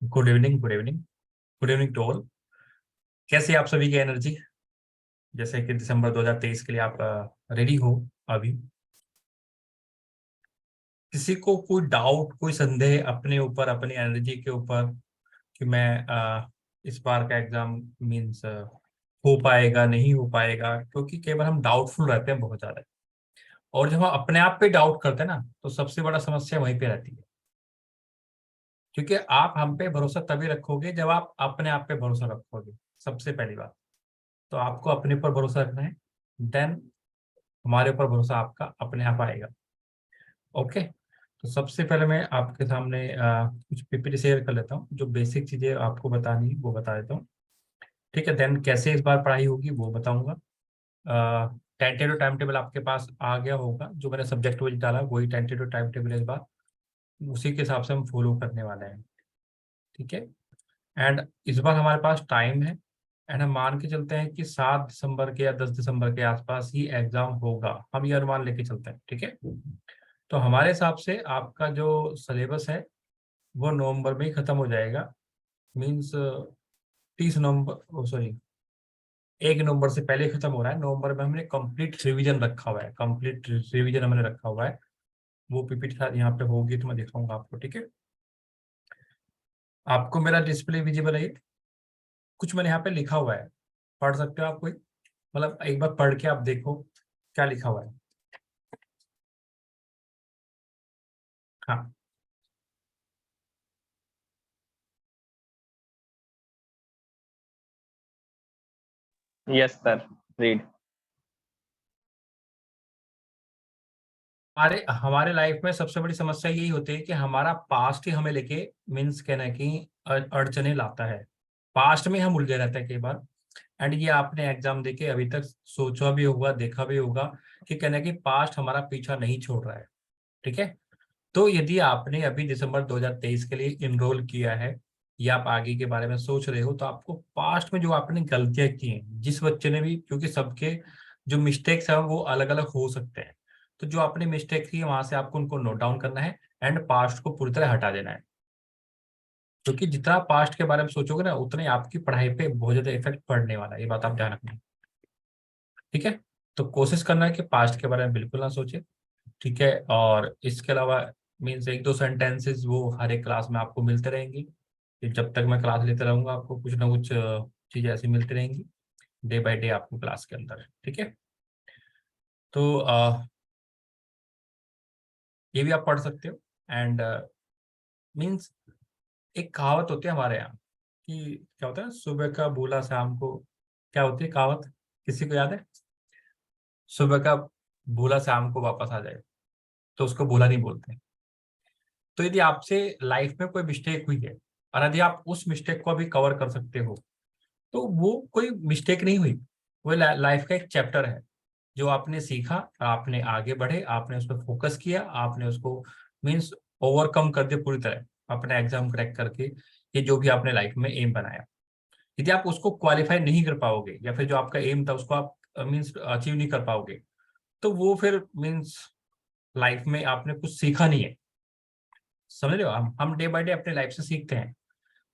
Good evening, good evening, good evening to all. कैसे आप सभी की एनर्जी? जैसे कि दिसंबर 2023 के लिए आप रेडी हो अभी? किसी को कोई डाउट, कोई संदेह अपने ऊपर, अपनी एनर्जी के ऊपर कि मैं इस बार का एग्जाम मीन्स हो पाएगा नहीं हो पाएगा? क्योंकि केवल हम डाउटफुल रहते हैं बहुत ज्यादा, और जब हम अपने आप पे डाउट करते हैं ना, तो सबसे बड़ा समस्या वहीं पे रहती है। क्योंकि आप हम पे भरोसा तभी रखोगे जब आप अपने आप पे भरोसा रखोगे। सबसे पहली बात तो आपको अपने ऊपर भरोसा रखना है, देन हमारे ऊपर भरोसा आपका अपने आप आएगा। ओके, तो सबसे पहले मैं आपके सामने कुछ पीपीटी शेयर कर लेता हूँ। जो बेसिक चीजें आपको बतानी है वो बता देता हूँ, ठीक है। देन कैसे इस बार पढ़ाई होगी वो बताऊंगा। टेंटेटिव टाइम टेबल आपके पास आ गया होगा, जो मैंने सब्जेक्ट वाइज डाला वही टेंटेटिव टाइम टेबल है इस बार। उसी के हिसाब से हम फॉलो करने वाले हैं, ठीक है। एंड इस बार हमारे पास टाइम है, एंड हम मान के चलते हैं कि 7 दिसंबर के या 10 दिसंबर के आसपास ही एग्जाम होगा। हम ये अनुमान लेके चलते हैं, ठीक है। तो हमारे हिसाब से आपका जो सिलेबस है वो नवंबर में ही खत्म हो जाएगा। मीन्स 30 नवंबर, सॉरी 1 नवंबर से पहले खत्म हो रहा है। नवंबर में हमने कंप्लीट रिवीजन रखा हुआ है, कंप्लीट रिवीजन हमने रखा हुआ है। वो पीपीटी यहाँ पे होगी तो मैं दिखाऊंगा आपको, ठीक है। आपको मेरा डिस्प्ले विजिबल है? कुछ मैंने यहाँ पे लिखा हुआ है, पढ़ सकते हो आप कोई? मतलब एक बार पढ़ के आप देखो क्या लिखा हुआ है। हाँ, Yes, sir. Read. हमारे हमारे लाइफ में सबसे बड़ी समस्या यही होती है कि हमारा पास्ट ही हमें लेके मीन्स कहना कि अड़चने लाता है। पास्ट में हम उलझे रहते हैं कई बार। एंड ये आपने एग्जाम देके अभी तक सोचा भी होगा, देखा भी होगा कि कहना कि पास्ट हमारा पीछा नहीं छोड़ रहा है, ठीक है। तो यदि आपने अभी दिसंबर 2023 के लिए इनरोल किया है या आप आगे के बारे में सोच रहे हो, तो आपको पास्ट में जो आपने गलतियां की हैं, जिस बच्चे ने भी, क्योंकि सबके जो मिस्टेक्स हैं वो अलग अलग हो सकते हैं, तो जो आपने मिस्टेक की है वहां से आपको उनको नोट डाउन करना है एंड पास्ट को पूरी तरह हटा देना है। क्योंकि जितना पास्ट के बारे में सोचोगे ना, उतने आपकी पढ़ाई पे बहुत ज्यादा इफेक्ट पड़ने वाला है। ये बात आप ध्यान रखना, ठीक है। तो कोशिश करना है कि पास्ट के बारे में बिल्कुल ना सोचे, ठीक है। और इसके अलावा मीन्स एक दो सेंटेंसेस वो हर एक क्लास में आपको मिलते रहेंगी, कि जब तक मैं क्लास लेते रहूंगा आपको कुछ ना कुछ चीजें ऐसी मिलती रहेंगी डे बाय डे आपको क्लास के अंदर, ठीक है। तो ये भी आप पढ़ सकते हो। एंड मीन्स एक कहावत होती है हमारे यहाँ कि क्या होता है, सुबह का भूला शाम को, क्या होती है कहावत? किसी को याद है? सुबह का भूला शाम को वापस आ जाए, तो उसको भूला नहीं बोलते। तो यदि आपसे लाइफ में कोई मिस्टेक हुई है और यदि आप उस मिस्टेक को अभी कवर कर सकते हो, तो वो कोई मिस्टेक नहीं हुई, वो लाइफ का एक चैप्टर है। जो आपने सीखा, आपने आगे बढ़े, आपने उस पर फोकस किया, आपने उसको मीन्स ओवरकम कर दिया पूरी तरह, अपना एग्जाम क्रैक करके। ये जो भी आपने लाइफ में एम बनाया, यदि आप उसको क्वालिफाई नहीं कर पाओगे या फिर जो आपका एम था उसको आप मीन्स अचीव नहीं कर पाओगे, तो वो फिर मीन्स लाइफ में आपने कुछ सीखा नहीं है। समझ रहे हो? हम डे बाय डे अपने लाइफ से सीखते हैं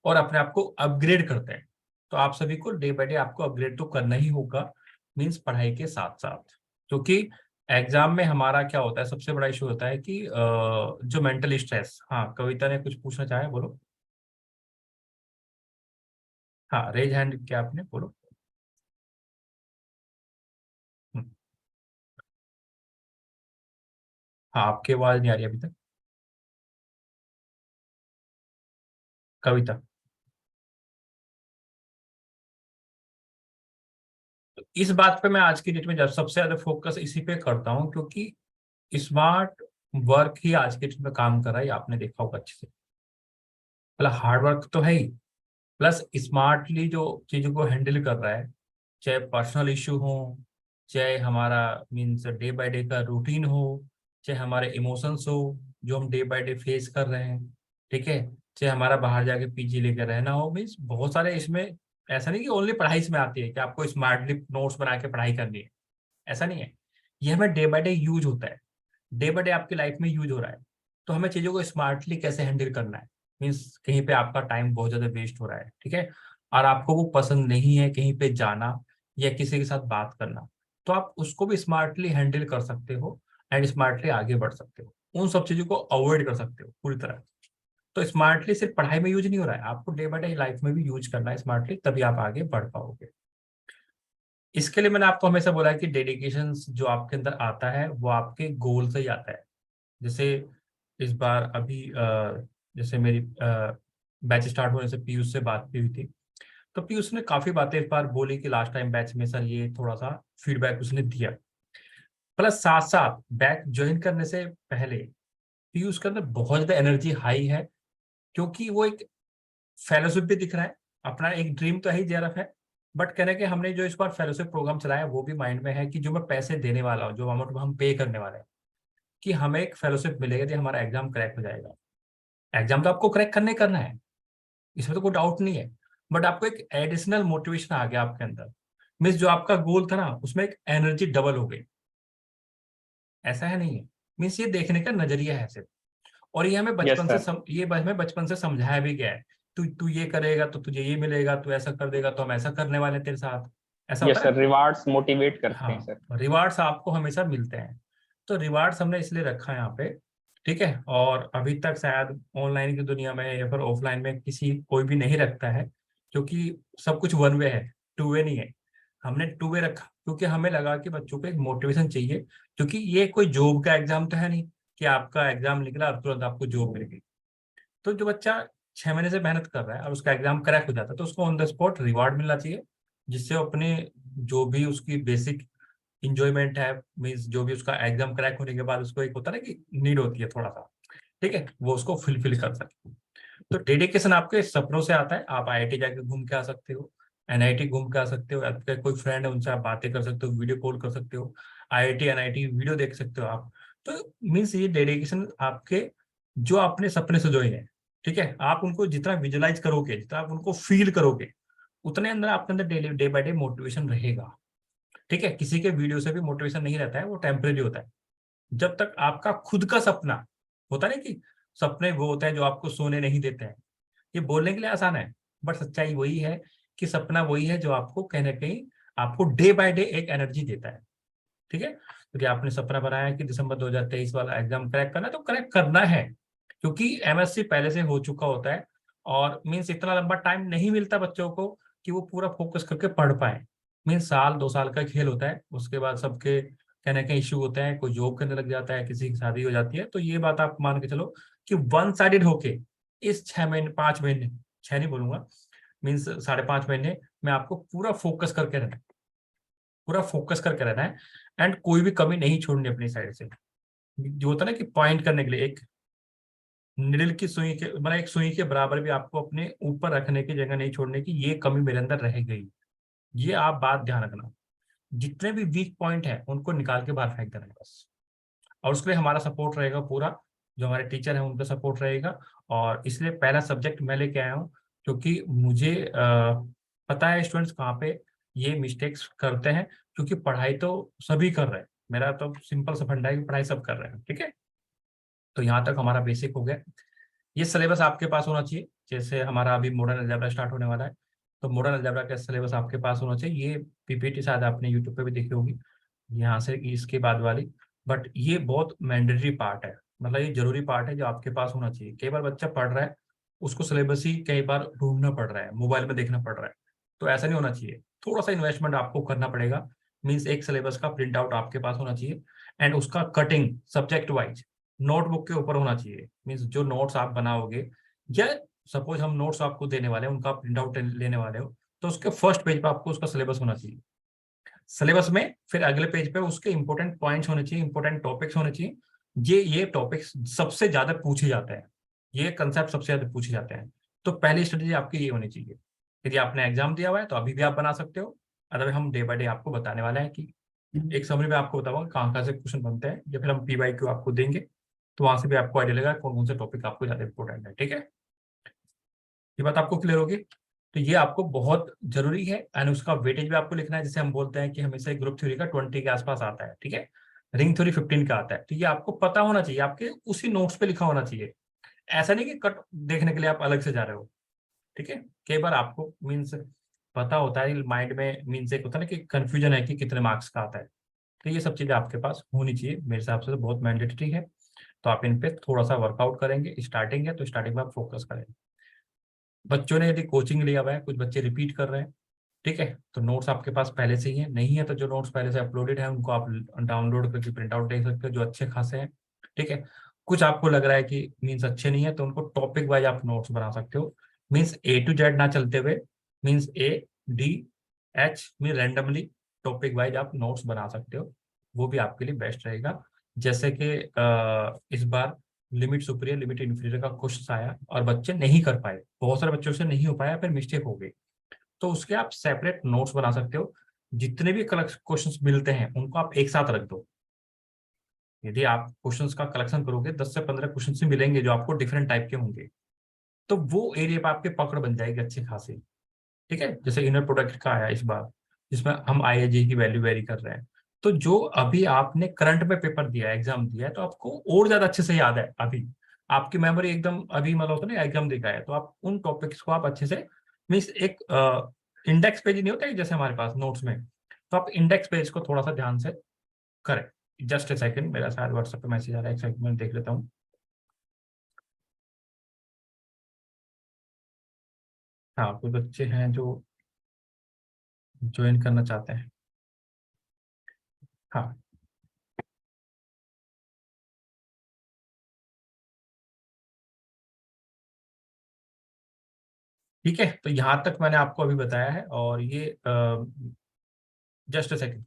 और अपने आप को अपग्रेड करते हैं। तो आप सभी को डे बाय डे आपको अपग्रेड तो करना ही होगा, मीन्स पढ़ाई के साथ साथ। क्योंकि एग्जाम में हमारा क्या होता है, सबसे बड़ा इशू होता है कि जो मेंटल स्ट्रेस। हाँ, कविता ने कुछ पूछना चाहा है, बोलो। हाँ, रेज हैंड क्या आपने, बोलो। हम्म, हाँ, आपकी आवाज नहीं आ रही अभी तक। कविता, तो इस बात पे मैं आज की डेट में जब सबसे ज्यादा फोकस इसी पे करता हूँ, क्योंकि स्मार्ट वर्क ही आज के डेट में काम कर रहा है, ये आपने देखा होगा अच्छे से। मतलब हार्ड वर्क तो है ही, प्लस स्मार्टली जो चीजों को हैंडल कर रहा है, चाहे पर्सनल इशू हो, चाहे हमारा मीन्स डे बाय डे का रूटीन हो, चाहे हमारे इमोशंस हो जो हम डे बाय डे फेस कर रहे हैं, ठीक है, चाहे हमारा बाहर जाके पीजी लेकर रहना हो। मीन्स बहुत सारे इसमें, ऐसा नहीं कि ओनली पढ़ाई इसमें आती है कि आपको स्मार्टली नोट्स बना के पढ़ाई करनी है, ऐसा नहीं है। ये हमें डे बाय डे यूज होता है, डे बाय डे आपकी लाइफ में यूज हो रहा है। तो हमें चीजों को स्मार्टली कैसे हैंडल करना है, मीन्स कहीं पे आपका टाइम बहुत ज्यादा वेस्ट हो रहा है, ठीक है, और आपको वो पसंद नहीं है कहीं पे जाना या किसी के साथ बात करना, तो आप उसको भी स्मार्टली हैंडल कर सकते हो एंड स्मार्टली आगे बढ़ सकते हो, उन सब चीजों को अवॉइड कर सकते हो पूरी तरह। तो स्मार्टली सिर्फ पढ़ाई में यूज नहीं हो रहा है, आपको डे बाय डे लाइफ में भी यूज करना है स्मार्टली, तभी आप आगे बढ़ पाओगे। इसके लिए मैंने आपको हमेशा बोला है कि डेडिकेशन जो आपके अंदर आता है वो आपके गोल से ही आता है। जैसे इस बार अभी जैसे मेरी बैच स्टार्ट होने से पीयूष से बात भी हुई थी, तो पीयूष ने काफी बातें इस बार बोली कि लास्ट टाइम बैच में सर ये थोड़ा सा फीडबैक उसने दिया। प्लस साथ साथ बैच ज्वाइन करने से पहले पीयूष के अंदर बहुत ज्यादा एनर्जी हाई है, क्योंकि वो एक फेलोशिप भी दिख रहा है, अपना एक ड्रीम तो है ही जेआरएफ है, बट कहने के हमने जो इस बार फेलोशिप प्रोग्राम चलाया वो भी माइंड में है कि जो मैं पैसे देने वाला हूँ, जो अमाउंट हम पे करने वाले हैं, कि हमें एक फेलोशिप मिलेगा यदि हमारा एग्जाम क्रैक हो जाएगा। एग्जाम तो आपको क्रैक करने करना है, इसमें तो कोई डाउट नहीं है, बट आपको एक एडिशनल मोटिवेशन आ गया आपके अंदर, मीन्स जो आपका गोल था ना उसमें एक एनर्जी डबल हो गई। ऐसा है नहीं है, मीन्स ये देखने का नजरिया है सिर्फ। और ये हमें Yes, sir. हमें बचपन से समझाया भी गया है, तू तू ये करेगा तो तुझे ये मिलेगा, तू ऐसा कर देगा तो हम ऐसा करने वाले हैं तेरे साथ, ऐसा होता Yes, है sir. ना। Rewards motivate करते हैं हाँ, सर. रिवार्ड्स आपको हमेशा मिलते हैं, तो रिवार्ड्स हमने इसलिए रखा है यहाँ पे, ठीक है। और अभी तक शायद ऑनलाइन की दुनिया में या फिर ऑफलाइन में किसी कोई भी नहीं रखता है, क्योंकि सब कुछ वन वे है, टू वे नहीं है। हमने टू वे रखा क्योंकि हमें लगा कि बच्चों को एक मोटिवेशन चाहिए, क्योंकि ये कोई जॉब का एग्जाम तो है नहीं कि आपका एग्जाम निकला और तुरंत आपको जॉब मिल गई। तो जो बच्चा 6 महीने से मेहनत कर रहा है और उसका एग्जाम क्रैक हो जाता है, तो उसको ऑन द स्पॉट रिवार्ड मिलना चाहिए, जिससे वो अपने जो भी उसकी बेसिक इंजॉयमेंट है, मीन्स जो भी उसका एग्जाम क्रैक होने के बाद उसको एक होता है ना कि नीड होती है थोड़ा सा, ठीक है, वो उसको फिलफिल कर सके। तो डेडिकेशन आपके सपनों से आता है, आप आईआईटी जाके घूम के आ सकते हो, एनआईटी घूम के आ सकते हो, आपके कोई फ्रेंड है उनसे आप बातें कर सकते हो, वीडियो कॉल कर सकते हो, आईआईटी एनआईटी वीडियो देख सकते हो आप। तो मीन्स ये डेडिकेशन आपके जो अपने सपने से जुड़े हैं, ठीक है, आप उनको जितना विजुलाइज करोगे, जितना आप उनको फील करोगे, उतने अंदर आपके अंदर daily day by day motivation रहेगा, ठीक है। किसी के वीडियो से भी मोटिवेशन नहीं रहता है, वो टेम्परेरी होता है। जब तक आपका खुद का सपना होता है ना, कि सपने वो होते हैं जो आपको सोने नहीं देते हैं, ये बोलने के लिए आसान है, बट सच्चाई वही है कि सपना वही है जो आपको कहीं ना कहीं आपको डे बाय डे एक एनर्जी देता है, ठीक है। क्योंकि आपने सपना बनाया कि दिसंबर 2023 वाला एग्जाम क्रैक करना है, तो क्रैक करना है, क्योंकि एमएससी पहले से हो चुका होता है, और मीन्स इतना लंबा टाइम नहीं मिलता बच्चों को कि वो पूरा फोकस करके पढ़ पाए। मीन्स साल 2 साल का खेल होता है, उसके बाद सबके कहने के इश्यू होते हैं, कोई जॉब करने लग जाता है, किसी की शादी हो जाती है, तो ये बात आप मान के चलो कि वन साइडेड होके इस 6 महीने 5 महीने, 6 नहीं बोलूंगा, मीन्स 5.5 महीने में आपको पूरा फोकस करके रहना है, पूरा फोकस करके रहना है, एंड कोई भी कमी नहीं छोड़नी अपनी साइड से। जो होता है ना कि पॉइंट करने के लिए एक निडल की सुई के मतलब एक सुई के बराबर भी आपको अपने ऊपर रखने की जगह नहीं छोड़ने की, ये कमी मेरे अंदर रह गई, ये आप बात ध्यान रखना। जितने भी वीक पॉइंट है उनको निकाल के बाहर फेंक देना है बस, और उसके लिए हमारा सपोर्ट रहेगा पूरा, जो हमारे टीचर हैं उनका सपोर्ट रहेगा। और इसलिए पहला सब्जेक्ट मैं लेके आया हूँ, क्योंकि मुझे पता है स्टूडेंट्स कहाँ पे ये मिस्टेक्स करते हैं, क्योंकि पढ़ाई तो सभी कर रहे हैं, मेरा तो सिंपल सा फंडा है कि पढ़ाई सब कर रहे हैं, ठीक है। तो यहाँ तक हमारा बेसिक हो गया, ये सिलेबस आपके पास होना चाहिए। जैसे हमारा अभी मॉडर्न अलजेब्रा स्टार्ट होने वाला है, तो मॉडर्न अलजेब्रा का सिलेबस आपके पास होना चाहिए। ये पीपीटी शायद आपने यूट्यूब पे भी देखी होगी, यहाँ से इसके बाद वाली, बट ये बहुत मैंडेटरी पार्ट है, मतलब ये जरूरी पार्ट है जो आपके पास होना चाहिए। कई बार बच्चा पढ़ रहा है, उसको सिलेबस ही कई बार ढूंढना पड़ रहा है, मोबाइल में देखना पड़ रहा है, तो ऐसा नहीं होना चाहिए। थोड़ा सा इन्वेस्टमेंट आपको करना पड़ेगा, मीन्स एक सिलेबस का प्रिंट आउट आपके पास होना चाहिए, एंड उसका कटिंग सब्जेक्ट वाइज नोटबुक के ऊपर होना चाहिए। मीन्स जो नोट्स आप बनाओगे, या सपोज हम नोट्स आपको देने वाले हैं, उनका प्रिंट आउट लेने वाले हो, तो उसके फर्स्ट पेज पे आपको उसका सिलेबस होना चाहिए। सिलेबस में फिर अगले पेज पे उसके इंपॉर्टेंट पॉइंट्स होने चाहिए, इंपॉर्टेंट टॉपिक्स होने चाहिए, ये टॉपिक्स सबसे ज्यादा पूछे जाते हैं, ये कंसेप्ट सबसे ज्यादा पूछे जाते हैं। तो पहली स्ट्रेटेजी आपकी ये होनी चाहिए। यदि आपने एग्जाम दिया हुआ है तो अभी भी आप बना सकते हो, अदरवाइज हम डे बाय डे आपको बताने वाले हैं कि एक समरी में आपको बताऊंगा कहाँ कहाँ से क्वेश्चन बनते हैं, या फिर हम पीवाईक्यू आपको देंगे, तो वहां से भी आपको आइडिया लगेगा कौन कौन से टॉपिक आपको ज्यादा इंपॉर्टेंट है, ठीक है। ये बात आपको क्लियर होगी। तो ये आपको बहुत जरूरी है, एंड उसका वेटेज भी आपको लिखना है, जैसे हम बोलते हैं कि हमेशा एक ग्रुप थ्योरी का 20 के आसपास आता है, ठीक है, रिंग थ्योरी 15 का आता है, तो ये आपको पता होना चाहिए, आपके उसी नोट्स पे लिखा होना चाहिए। ऐसा नहीं कि कट देखने के लिए आप अलग से जा रहे हो, ठीक है। कई बार आपको मीन्स पता होता है माइंड में, मीन्स एक होता है ना कि कंफ्यूजन है कि कितने मार्क्स का आता है, तो ये सब चीजें आपके पास होनी चाहिए मेरे हिसाब से, तो बहुत मैंडेटरी है। तो आप इन पे थोड़ा सा वर्कआउट करेंगे, स्टार्टिंग है तो स्टार्टिंग में आप फोकस करेंगे। बच्चों ने यदि कोचिंग लिया हुआ है, कुछ बच्चे रिपीट कर रहे हैं, ठीक है, तो नोट्स आपके पास पहले से ही है, नहीं है तो जो नोट्स पहले से अपलोडेड है उनको आप डाउनलोड करके प्रिंट आउट दे सकते हो, जो अच्छे खासे हैं, ठीक है। कुछ आपको लग रहा है कि मीन्स अच्छे नहीं है तो उनको टॉपिक वाइज आप नोट्स बना सकते हो, मीन्स A to Z ना चलते हुए, मीन्स A D H में रैंडमली टॉपिक वाइज आप नोट्स बना सकते हो, वो भी आपके लिए बेस्ट रहेगा। जैसे कि इस बार लिमिट सुपीरियर लिमिट इंफीरियर का क्वेश्चन आया और बच्चे नहीं कर पाए, बहुत सारे बच्चों से नहीं हो पाया, फिर मिस्टेक हो गई, तो उसके आप सेपरेट नोट्स बना सकते हो। जितने भी क्वेश्चंस मिलते हैं उनको आप एक साथ रख दो। यदि आप क्वेश्चंस का कलेक्शन करोगे 10 से 15 क्वेश्चन ही मिलेंगे जो आपको डिफरेंट टाइप के होंगे, तो वो एरिया पर आपके पकड़ बन जाएगी अच्छी खासी, ठीक है। जैसे इनर प्रोडक्ट का आया इस बार, जिसमें हम IIJ की वैल्यू वेरी कर रहे हैं, तो जो अभी आपने करंट में पेपर दिया है, एग्जाम दिया है, तो आपको और ज्यादा अच्छे से याद है अभी, आपकी मेमोरी एकदम अभी मतलब होता है ना एग्जाम देखा है, तो आप उन टॉपिक्स को आप अच्छे से, मीन्स एक इंडेक्स पेज नहीं होता है जैसे हमारे पास नोट्स में, तो आप इंडेक्स पेज को थोड़ा सा ध्यान से करें। जस्ट ए सेकंड, मेरा शायद व्हाट्सएप पे मैसेज आ रहा है, एक सेकंड में देख लेता हूँ। हाँ, कुछ बच्चे हैं जो ज्वाइन करना चाहते हैं। हाँ, ठीक है, तो यहाँ तक मैंने आपको अभी बताया है, और ये जस्ट अ सेकंड।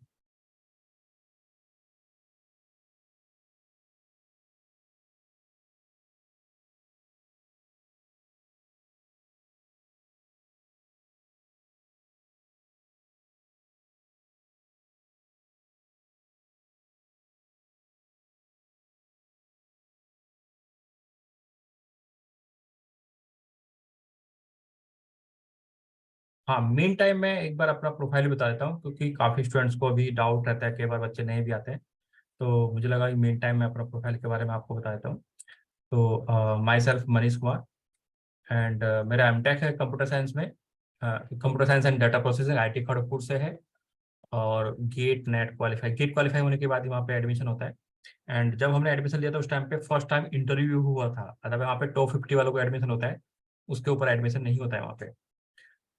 हाँ, मेन टाइम मैं एक बार अपना प्रोफाइल बता देता हूँ, क्योंकि काफ़ी स्टूडेंट्स को अभी डाउट रहता है, कई बार बच्चे नहीं भी आते हैं, तो मुझे लगा कि मेन टाइम मैं अपना प्रोफाइल के बारे में आपको बता देता हूँ। तो my self Manish Kumar, and मेरा एमटेक है कंप्यूटर साइंस में, computer science and data processing, IT Kharagpur से है, और गेट क्वालिफाई होने के बाद ही वहाँ पे एडमिशन होता है। एंड जब हमने एडमिशन लिया था उस टाइम पे फर्स्ट टाइम इंटरव्यू हुआ था, मतलब वहाँ पे टॉप 50 वालों को एडमिशन होता है, उसके ऊपर एडमिशन नहीं होता है वहाँ पे।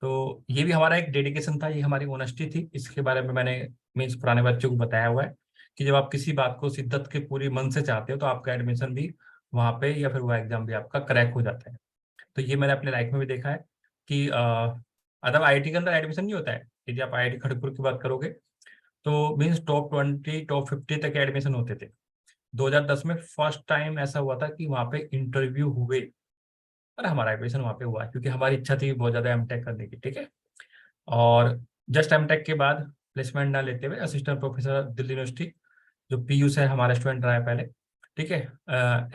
तो ये भी हमारा एक डेडिकेशन था, ये हमारी ऑनेस्टी थी, इसके बारे में मैंने मीन्स पुराने बच्चों को बताया हुआ है कि जब आप किसी बात को शिद्दत के पूरी मन से चाहते हो तो आपका एडमिशन भी वहाँ पे या फिर वो एग्जाम भी आपका क्रैक हो जाता है। तो ये मैंने अपने लाइफ में भी देखा है कि अदर IIT के अंदर एडमिशन नहीं होता है, यदि आप IIT खड़गपुर की बात करोगे तो मीन्स टॉप 20 टॉप 50 तक एडमिशन होते थे। 2010 में फर्स्ट टाइम ऐसा हुआ था कि वहाँ पे इंटरव्यू हुए और हमारा एडमिशन वहाँ पे हुआ, क्योंकि हमारी इच्छा थी बहुत ज़्यादा एमटेक करने की, ठीक है। और जस्ट एमटेक के बाद प्लेसमेंट ना लेते हुए असिस्टेंट प्रोफेसर दिल्ली यूनिवर्सिटी, जो PU से हमारा स्टूडेंट रहा है पहले, ठीक है,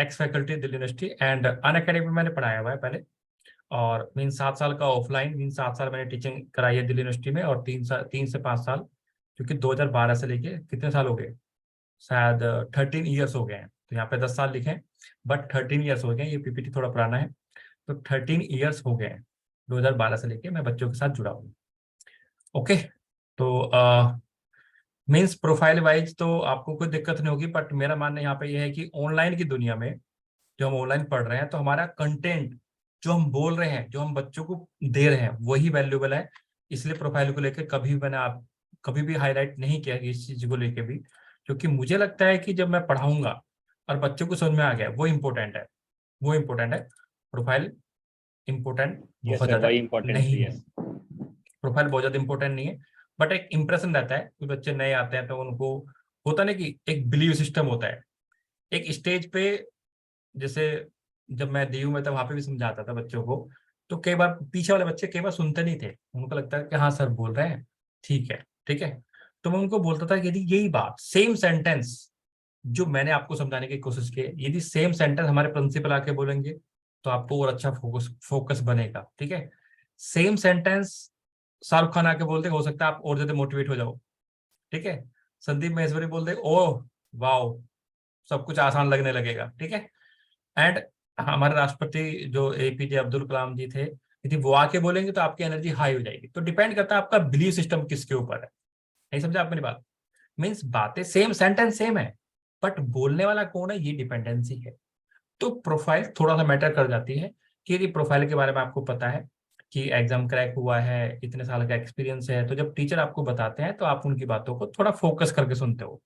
ex faculty Delhi University, and Unacademy मैंने पढ़ाया हुआ है पहले, और मीन 7 साल का ऑफलाइन, मीन 7 साल मैंने टीचिंग कराई है दिल्ली यूनिवर्सिटी में, और 3 से 5 साल, क्योंकि 2012 से लेके कितने साल हो गए, शायद 13 ईयर्स हो गए हैं, तो यहाँ पे 10 साल लिखे हैं, बट 13 ईयर्स हो गए हैं, ये PPT थोड़ा पुराना है, तो 13 ईयर्स हो गए हैं, 2012 से लेके मैं बच्चों के साथ जुड़ा हूँ। ओके, तो मीन्स प्रोफाइल वाइज तो आपको कोई दिक्कत नहीं होगी, बट मेरा मानना यहाँ पे ये है कि ऑनलाइन की दुनिया में जो हम ऑनलाइन पढ़ रहे हैं, तो हमारा कंटेंट जो हम बोल रहे हैं, जो हम बच्चों को दे रहे हैं, वही वैल्यूएबल है। इसलिए प्रोफाइल को लेकर कभी मैंने आप कभी भी हाईलाइट नहीं किया इस चीज को लेकर भी, क्योंकि मुझे लगता है कि जब मैं पढ़ाऊंगा और बच्चों को समझ में आ गया, वो इम्पोर्टेंट है, वो इम्पोर्टेंट है। प्रोफाइल इम्पोर्टेंट यस बहुत सर, ज्यादा वही इम्पोर्टेंट नहीं है। है, यस। प्रोफाइल बहुत ज्यादा इंपॉर्टेंट नहीं है, बट एक इंप्रेशन रहता है कि बच्चे नए आते हैं तो उनको होता नहीं कि एक बिलीव सिस्टम होता है एक स्टेज पे। जैसे जब मैं DU में था वहां पे भी समझाता था बच्चों को, तो कई बार पीछे वाले बच्चे कई बार सुनते नहीं थे, उनको लगता है कि हाँ सर बोल रहे हैं, ठीक है, ठीक है। तो मैं उनको बोलता था कि यदि यही बात सेम सेंटेंस जो मैंने आपको समझाने की कोशिश की, यदि सेम सेंटेंस हमारे प्रिंसिपल आके बोलेंगे तो आपको और अच्छा फोकस फोकस बनेगा, ठीक है। सेम सेंटेंस शाहरुख खान आके बोलते, हो सकता है आप और ज्यादा मोटिवेट हो जाओ, ठीक है। संदीप महेश्वरी बोल दे, ओह वाओ, सब कुछ आसान लगने लगेगा, ठीक है। एंड हमारे राष्ट्रपति जो एपीजे अब्दुल कलाम जी थे, यदि वो आके बोलेंगे तो आपकी एनर्जी हाई हो जाएगी। तो डिपेंड करता है आपका बिलीफ सिस्टम किसके ऊपर है। नहीं समझा आप मेरी बात? मीन्स बातें सेम, सेंटेंस सेम है, बट बोलने वाला कौन है, ये डिपेंडेंसी है। तो प्रोफाइल थोड़ा सा मैटर कर जाती है कि यदि प्रोफाइल के बारे में आपको पता है कि एग्जाम क्रैक हुआ है, इतने साल का एक्सपीरियंस है, तो जब टीचर आपको बताते हैं तो आप उनकी बातों को थोड़ा फोकस करके सुनते हो।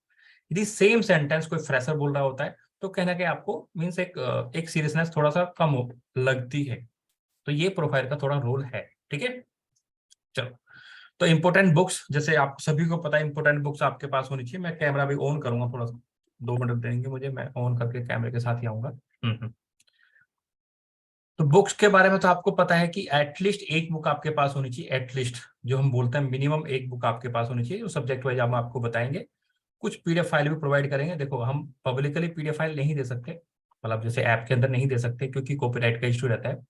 यदि सेम सेंटेंस कोई फ्रेशर बोल रहा होता है तो कहना कि आपको मीन्स एक सीरियसनेस थोड़ा सा कम लगती है। तो ये प्रोफाइल का थोड़ा रोल है। ठीक है, चलो। तो इंपॉर्टेंट बुक्स, जैसे आप सभी को पता है इंपॉर्टेंट बुक्स आपके पास होनी चाहिए। मैं कैमरा भी ऑन करूंगा, थोड़ा सा 2 मिनट देंगे मुझे, मैं ऑन करके कैमरे के साथ ही आऊंगा। तो बुक्स के बारे में तो आपको पता है कि एटलीस्ट एक बुक आपके पास होनी चाहिए। एटलीस्ट जो हम बोलते हैं मिनिमम एक बुक आपके पास होनी चाहिए। जो सब्जेक्ट वाइज हम आपको बताएंगे, कुछ पीडीएफ फाइल भी प्रोवाइड करेंगे। देखो हम पब्लिकली पीडीएफ फाइल नहीं दे सकते, मतलब जैसे ऐप के अंदर नहीं दे सकते क्योंकि कॉपीराइट का इशू रहता है।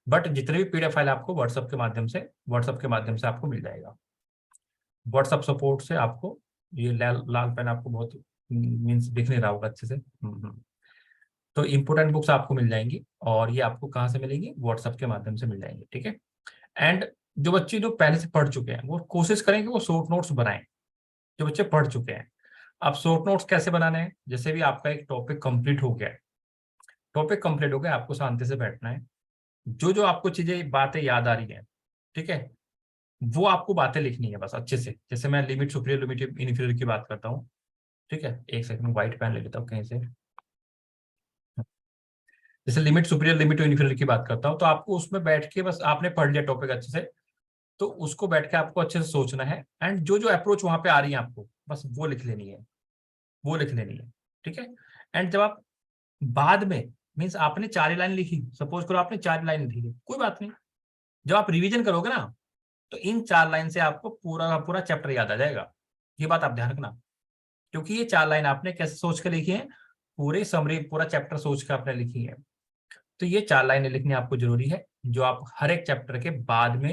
बट जितने भी पीडीएफ फाइल आपको व्हाट्सएप के माध्यम से आपको मिल जाएगा। व्हाट्सएप सपोर्ट से आपको ये लाल लाल पेन आपको बहुत मीन्स दिख नहीं रहा होगा अच्छे से। तो इंपोर्टेंट बुक्स आपको मिल जाएंगी, और ये आपको कहाँ से मिलेंगी, व्हाट्सएप के माध्यम से मिल जाएंगे। ठीक है। एंड जो बच्चे जो पहले से पढ़ चुके हैं वो कोशिश करेंगे वो शॉर्ट नोट्स बनाएं। जो बच्चे पढ़ चुके हैं, अब शॉर्ट नोट्स कैसे बनाने हैं, जैसे भी आपका एक टॉपिक कंप्लीट हो गया है, टॉपिक कंप्लीट हो गया, आपको शांति से बैठना है। जो जो आपको चीजें बातें याद आ रही हैं, ठीक है, वो आपको बातें लिखनी है बस अच्छे से। जैसे मैं लिमिट सुपीरियर लिमिट इन्फीरियर की बात करता हूँ, ठीक है, एक सेकंड व्हाइट पेन ले लेता हूँ कहीं से। जैसे लिमिट सुपीरियर लिमिट इन्फीरियर की बात करता हूँ, तो आपको उसमें बैठ के बस आपने पढ़ लिया टॉपिक अच्छे से, तो उसको बैठ के आपको अच्छे से सोचना है। एंड जो जो अप्रोच वहां पे आ रही है आपको बस वो लिख लेनी है, वो लिख लेनी है। ठीक है। एंड जब आप बाद में मीन्स आपने 4 ही लाइन लिखी, सपोज करो आपने 4 लाइन लिखी, कोई बात नहीं, जब आप रिवीजन करोगे ना तो इन 4 लाइन से आपको पूरा का पूरा चैप्टर याद आ जाएगा। ये बात आप ध्यान रखना, क्योंकि ये 4 लाइन आपने कैसे सोच के लिखी है, पूरी समरी पूरा चैप्टर सोच के आपने लिखी है। तो ये 4 लाइनें लिखनी आपको जरूरी है, जो आप हर एक चैप्टर के बाद में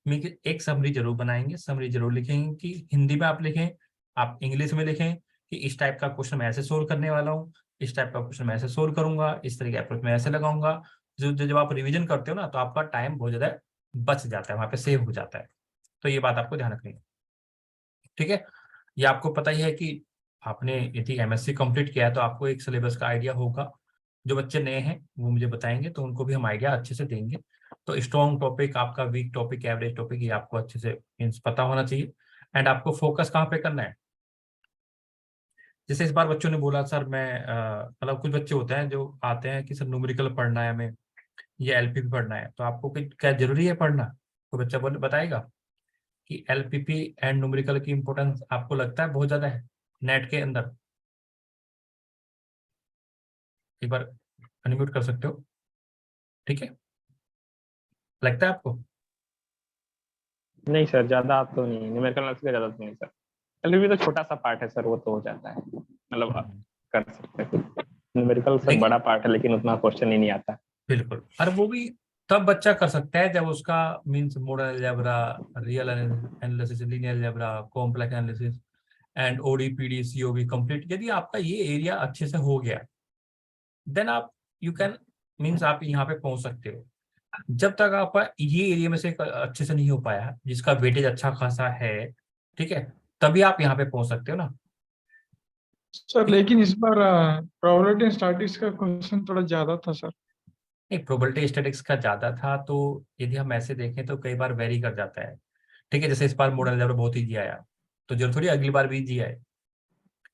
एक समरी जरूर बनाएंगे, समरी जरूर लिखेंगे कि हिंदी में आप लिखें, आप इंग्लिश में लिखें कि इस टाइप का क्वेश्चन मैं ऐसे सोल्व करने वाला हूँ, इस टाइप का क्वेश्चन मैं ऐसे सोल्व करूंगा, इस तरीके अप्रोच में ऐसे लगाऊंगा। जब आप रिवीजन करते हो ना तो आपका टाइम बहुत ज्यादा बच जाता है, वहां पे सेव हो जाता है। तो ये बात आपको ध्यान रखनी है। ठीक है। ये आपको पता ही है कि आपने यदि एमएससी कंप्लीट किया है तो आपको एक सिलेबस का आइडिया होगा। जो बच्चे नए हैं वो मुझे बताएंगे तो उनको भी हम आइडिया अच्छे से देंगे। तो स्ट्रॉन्ग टॉपिक, आपका वीक टॉपिक, एवरेज टॉपिक, ये आपको अच्छे से मीन्स पता होना चाहिए। एंड आपको फोकस कहाँ पे करना है। जैसे इस बार बच्चों ने बोला सर मैं मतलब कुछ बच्चे होते हैं जो आते हैं कि सर न्यूमेरिकल पढ़ना है हमें, ये एलपीपी पढ़ना है, तो आपको क्या जरूरी है पढ़ना। तो बच्चा बोले बताएगा कि एलपीपी एंड न्यूमेरिकल की इंपॉर्टेंस आपको लगता है बहुत ज्यादा है नेट के अंदर। एक बार अनम्यूट कर सकते हो, ठीक है, लगता है आपको? नहीं सर, ज्यादा तो नहीं, न्यूमेरिकल एनालिसिस का ज्यादा तो नहीं सर। चलिए भी तो छोटा सा पार्ट है सर, वो तो हो जाता है, मतलब हम्म। कर सकते हैं। न्यूमेरिकल सर लेकिन बड़ा पार्ट है, लेकिन उतना क्वेश्चन ही नहीं आता। बिल्कुल, और वो भी तब बच्चा कर सकता है जब उसका means modern algebra, real analysis, linear algebra, complex analysis and ODPD COB complete, यदि आपका ये एरिया अच्छे से हो गया, देन आप यू कैन मींस आप यहाँ पे पहुंच सकते हो। जब तक आपका ये एरिया में से अच्छे से नहीं हो पाया जिसका वेटेज अच्छा खासा है, ठीक है, तभी आप यहाँ पे पहुंच सकते हो ना। सर ठीक है। लेकिन इस बार प्रोबेबिलिटी एंड स्टैटिस्टिक्स का क्वेश्चन थोड़ा ज्यादा था सर। नहीं, प्रोबेबिलिटी स्टैटिस्टिक्स का ज्यादा था तो यदि हम ऐसे देखें तो कई बार वेरी कर जाता है। ठीक है, जैसे इस बार मॉडल अलजेब्रा बहुत इजी आया, तो जरूर थोड़ी अगली बार भी इजी आए।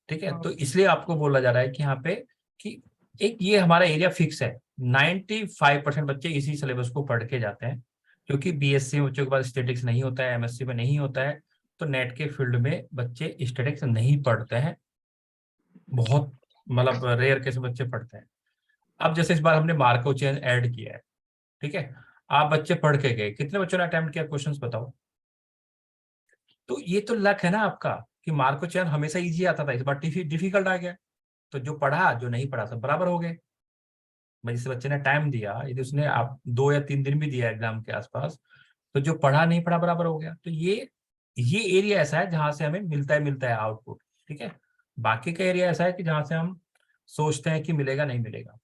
ठीक है, हाँ, तो इसलिए आपको बोला जा रहा है कि यहाँ पे कि एक ये हमारा एरिया फिक्स है। 95% बच्चे इसी सिलेबस को पढ़ के जाते हैं, क्योंकि बीएससी में बच्चों के पास स्टैटिक्स नहीं होता है, एमएससी में नहीं होता है, तो नेट के फील्ड में बच्चे स्टैटिक्स नहीं पढ़ते हैं। बहुत मतलब रेयर केस में बच्चे पढ़ते हैं। अब जैसे इस बार हमने मार्को चेन ऐड किया है, ठीक है, आप बच्चे पढ़ के गए, कितने बच्चों ने अटेम्प्ट किया, क्वेश्चंस बताओ। तो ये तो लक है ना आपका कि मार्को चेन हमेशा इजी आता था, इस बार डिफिकल्ट आ गया। तो जो पढ़ा जो नहीं पढ़ा सब बराबर हो गए। भाई जिस बच्चे ने टाइम दिया, यदि उसने आप 2 या 3 दिन भी दिया एग्जाम के आसपास, तो जो पढ़ा नहीं पढ़ा बराबर हो गया। तो ये एरिया ऐसा है जहां से हमें मिलता है आउटपुट। ठीक है। बाकी का एरिया ऐसा है कि जहां से हम सोचते हैं कि मिलेगा नहीं मिलेगा।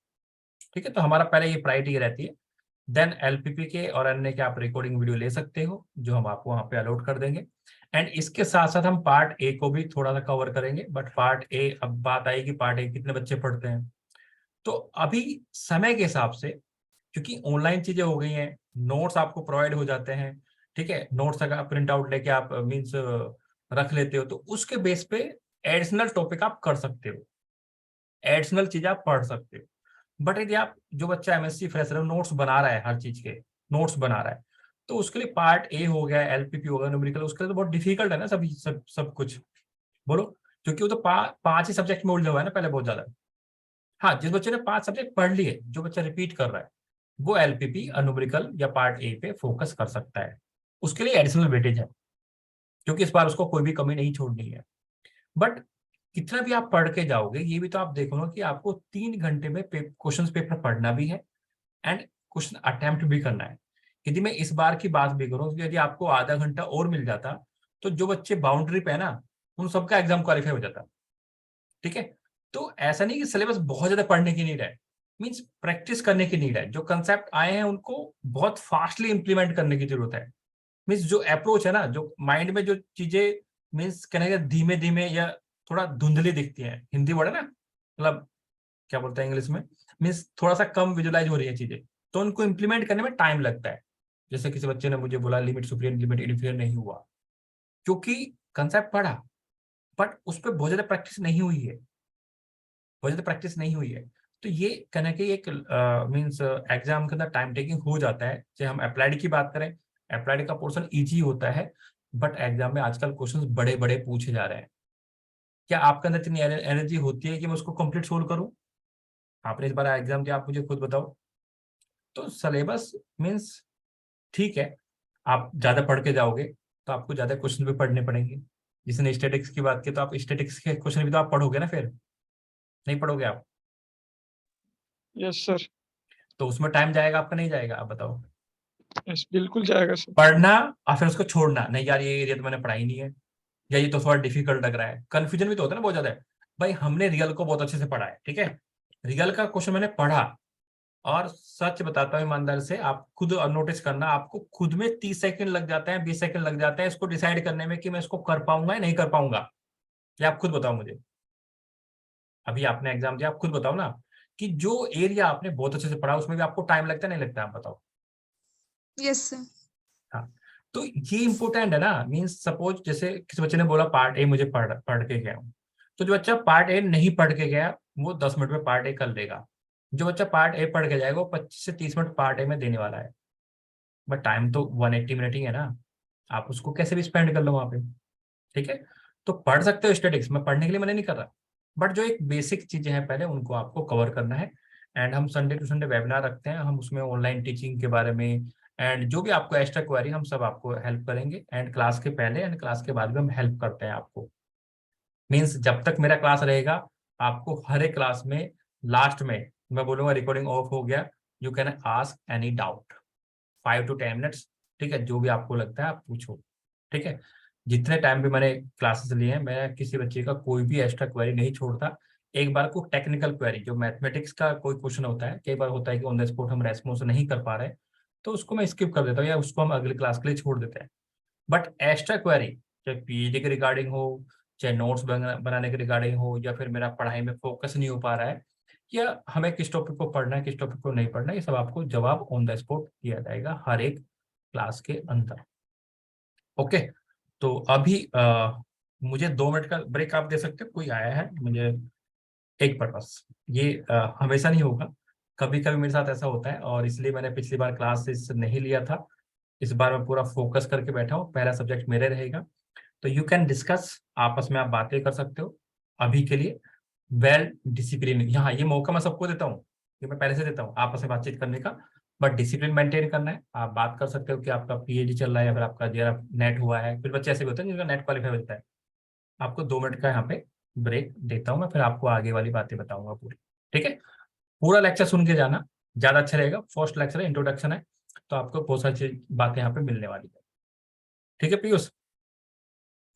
ठीक है, तो हमारा पहले ये प्रायोरिटी ये रहती है। देन एलपीपी के और अन्य के आप रिकॉर्डिंग वीडियो ले सकते हो, जो हम आपको वहां पे अलॉट कर देंगे। एंड इसके साथ साथ हम पार्ट ए को भी थोड़ा सा कवर करेंगे, बट पार्ट ए अब बात आएगी पार्ट ए कितने बच्चे पढ़ते हैं। तो अभी समय के हिसाब से, क्योंकि ऑनलाइन चीजें हो गई हैं, नोट्स आपको प्रोवाइड हो जाते हैं, ठीक है, नोट्स का प्रिंट आउट लेके आप मीन्स रख लेते हो, तो उसके बेस पे एडिशनल टॉपिक आप कर सकते हो, एडिशनल चीज आप पढ़ सकते हो। बट यदि आप जो बच्चा एमएससी फ्रेशर नोट्स बना रहा है, हर चीज के नोट्स बना रहा है, तो उसके लिए पार्ट ए हो गया, एलपीपी हो गया, न्यूमेरिकल, उसके लिए तो बहुत डिफिकल्ट है ना सब कुछ। बोलो, क्योंकि वो तो 5 ही सब्जेक्ट में उलझा हुआ है ना पहले बहुत ज्यादा। हाँ, जिस बच्चे ने 5 सब्जेक्ट पढ़ लिए, जो बच्चा रिपीट कर रहा है, वो एलपीपी, न्यूमेरिकल या पार्ट ए पे फोकस कर सकता है। उसके लिए एडिशनल वेटेज है, क्योंकि इस बार उसको कोई भी कमी नहीं छोड़नी है। बट कितना भी आप पढ़ के जाओगे, ये भी तो आप देखो ना कि आपको 3 घंटे में क्वेश्चन पेपर पढ़ना भी है एंड क्वेश्चन अटेम्प्ट भी करना है। यदि मैं इस बार की बात भी करूं, यदि आपको आधा घंटा और मिल जाता, तो जो बच्चे बाउंड्री पे है ना, उन सबका एग्जाम क्वालिफाई हो जाता। ठीक है, तो ऐसा नहीं कि सिलेबस बहुत ज्यादा पढ़ने की नीड है, मीन्स प्रैक्टिस करने की नीड है। जो कंसेप्ट आए हैं उनको बहुत फास्टली इंप्लीमेंट करने की जरूरत है। मीन्स जो अप्रोच है ना, जो माइंड में जो चीजें मीन्स कहने का धीमे धीमे या थोड़ा धुंधली दिखती है, हिंदी वर्ड है ना, मतलब क्या बोलते हैं इंग्लिश में, मीन्स थोड़ा सा कम विजुलाइज हो रही है चीजें, तो उनको इंप्लीमेंट करने में टाइम लगता है। जैसे किसी बच्चे ने मुझे बोला लिमिट सुपीरियर लिमिट इंफीरियर नहीं हुआ, क्योंकि कंसेप्ट पढ़ा बट उस पर बहुत ज्यादा प्रैक्टिस नहीं हुई है, बहुत ज्यादा प्रैक्टिस नहीं हुई है। तो ये कहना कि एक मीन्स एग्जाम के अंदर टाइम टेकिंग हो जाता है। चाहे हम अप्लाइड की बात करें, अप्लाइड का पोर्शन इजी होता है, बट एग्जाम में आजकल क्वेश्चंस बड़े बड़े पूछे जा रहे हैं। क्या आपके अंदर इतनी एनर्जी होती है कि मैं उसको कंप्लीट सोल्व करूं? आपने इस बार एग्जाम दिया, आप मुझे खुद बताओ। तो सिलेबस मीन्स ठीक है, आप ज्यादा पढ़ के जाओगे तो आपको ज्यादा क्वेश्चन भी पढ़ने पड़ेंगे। जिसने स्टेटिक्स की बात की, तो आप स्टेटिक्स के क्वेश्चन भी तो आप पढ़ोगे ना, फिर नहीं पढ़ोगे आप? Yes sir. तो उसमें टाइम जाएगा आपका, नहीं जाएगा? आप बताओ। यस बिल्कुल जाएगा सर। पढ़ना और फिर उसको छोड़ना, नहीं यार ये एरिया तो मैंने पढ़ा ही नहीं है, या ये तो थोड़ा डिफिकल्ट लग रहा है, कंफ्यूजन भी तो होता है ना बहुत ज्यादा। भाई हमने रियल को बहुत अच्छे से पढ़ा है, ठीक है, रियल का क्वेश्चन मैंने पढ़ा, और सच बताता हूँ ईमानदार से, आप खुद नोटिस करना, आपको खुद में 30 सेकंड लग जाते हैं, 20 सेकंड लग जाते हैं इसको डिसाइड करने में कि मैं इसको कर पाऊंगा या नहीं कर पाऊंगा। या आप खुद बताओ मुझे, अभी आपने एग्जाम दिया, आप खुद बताओ ना कि जो एरिया आपने बहुत अच्छे से पढ़ा उसमें भी आपको टाइम लगता है नहीं लगता? आप बताओ। Yes sir. हाँ, तो ये इंपॉर्टेंट है ना। मीन्स सपोज जैसे किसी बच्चे ने बोला पार्ट ए मुझे पढ़ के गया हूँ, तो जो बच्चा पार्ट ए नहीं पढ़ के गया वो 10 मिनट में पार्ट ए कर लेगा। जो बच्चा पार्ट ए पढ़ के जाएगा वो 25 से 30 मिनट पार्ट ए में देने वाला है। बट टाइम तो 180 मिनट ही है ना, आप उसको कैसे भी स्पेंड कर लो वहां पे। ठीक है, तो पढ़ सकते हो स्टैटिक्स, मैं पढ़ने के लिए मना नहीं कर रहा, बट जो एक बेसिक चीजें हैं पहले उनको आपको कवर करना है। एंड हम संडे टू संडे वेबिनार रखते हैं, हम उसमें ऑनलाइन टीचिंग के बारे में एंड जो भी आपको एक्स्ट्रा क्वेरी हम सब आपको हेल्प करेंगे। एंड क्लास के पहले एंड क्लास के बाद भी हम हेल्प करते हैं आपको। मीन्स जब तक मेरा क्लास रहेगा, आपको हर एक क्लास में लास्ट में मैं बोलूंगा रिकॉर्डिंग ऑफ हो गया, you can ask any doubt, 5 to 10 minutes. ठीक है, जो भी आपको लगता है आप पूछो। ठीक है, जितने टाइम भी मैंने क्लासेस लिए हैं, मैं किसी बच्चे का कोई भी एक्स्ट्रा क्वेरी नहीं छोड़ता। एक बार को टेक्निकल क्वेरी, जो मैथमेटिक्स का कोई क्वेश्चन होता है, कई बार होता है कि ऑन द स्पॉट हम रेस्पॉन्स नहीं कर पा रहे, तो उसको मैं स्किप कर देता हूँ या उसको हम अगली क्लास के लिए छोड़ देते हैं। बट एक्स्ट्रा क्वेरी, चाहे पीएचडी के रिगार्डिंग हो, चाहे नोट्स बनाने के रिगार्डिंग हो, या फिर मेरा पढ़ाई में फोकस नहीं हो पा रहा है, या हमें किस टॉपिक को पढ़ना है किस टॉपिक को नहीं पढ़ना है, ये सब आपको जवाब ऑन द स्पॉट दिया जाएगा हर एक क्लास के अंदर। ओके, तो अभी मुझे 2 मिनट का ब्रेक आप दे सकते हो? कोई आया है मुझे एक पर्पस, ये हमेशा नहीं होगा, कभी कभी मेरे साथ ऐसा होता है, और इसलिए मैंने पिछली बार क्लासेस नहीं लिया था। इस बार मैं पूरा फोकस करके बैठा हूँ, पहला सब्जेक्ट मेरे रहेगा। तो यू कैन डिस्कस, आपस में आप बातें कर सकते हो। अभी के लिए वेल डिसिप्लिन, यहाँ ये मौका मैं सबको देता हूँ, ये मैं पहले से देता हूँ आपस में बातचीत करने का, बट डिसिप्लिन मेंटेन करना है। आप बात कर सकते हो कि आपका पीएचडी चल रहा है या फिर आपका जेआरएफ नेट हुआ है, फिर बच्चे ऐसे भी होते हैं जिनका नेट क्वालिफाई हो जाता है। आपको 2 मिनट का यहाँ पे ब्रेक देता हूँ मैं, फिर आपको आगे वाली बातें बताऊंगा पूरी। ठीक है, पूरा लेक्चर सुन के जाना, ज्यादा अच्छा रहेगा। फर्स्ट लेक्चर है, इंट्रोडक्शन है, तो आपको बहुत सारी बातें यहाँ पे मिलने वाली है। ठीक है पीयूष?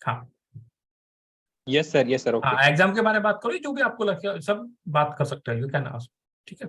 हाँ यस सर ओके। हाँ, एग्जाम के बारे में बात करो, जो भी आपको लगे सब बात कर सकते हो, यू कैन आस्क। ठीक है।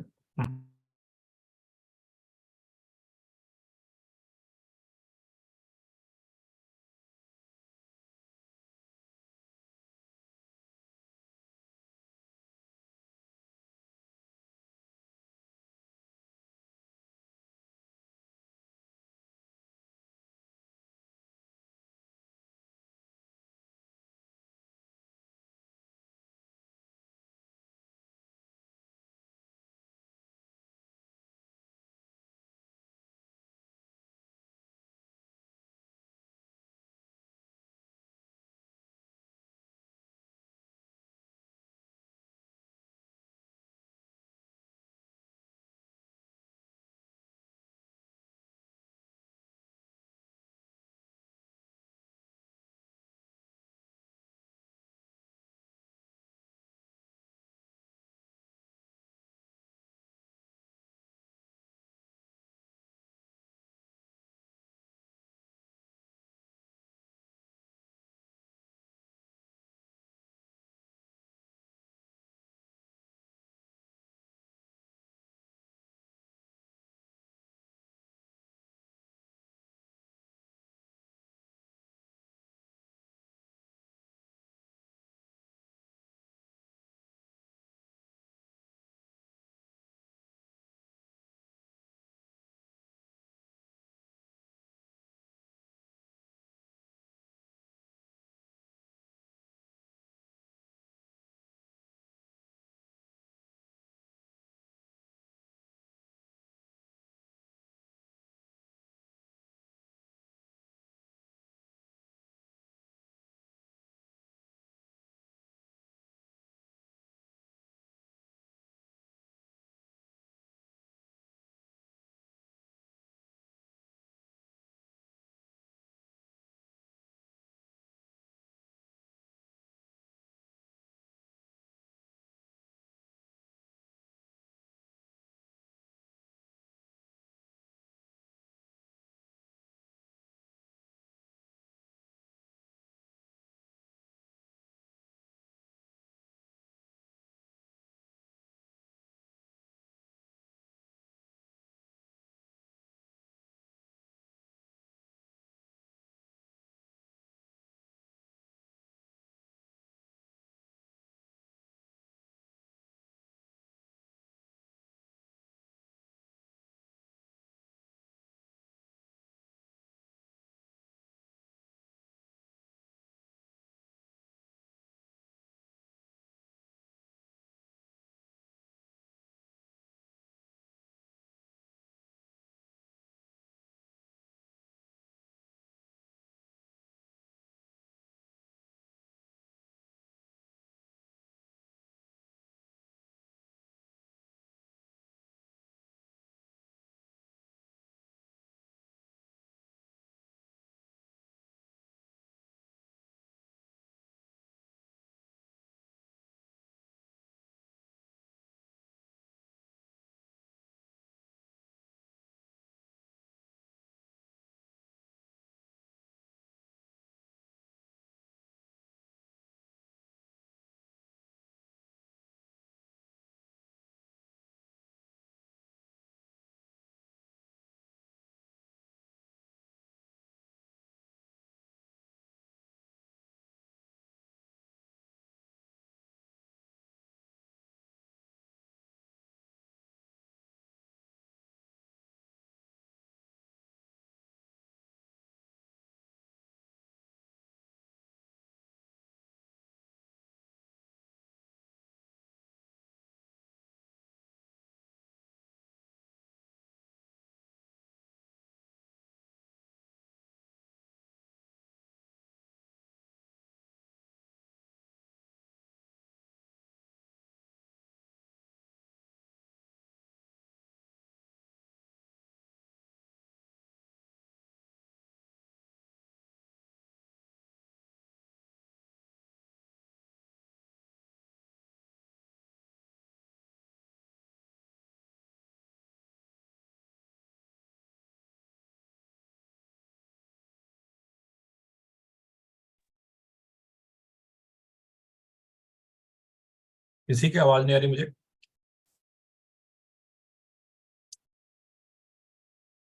किसी की आवाज नहीं आ रही मुझे।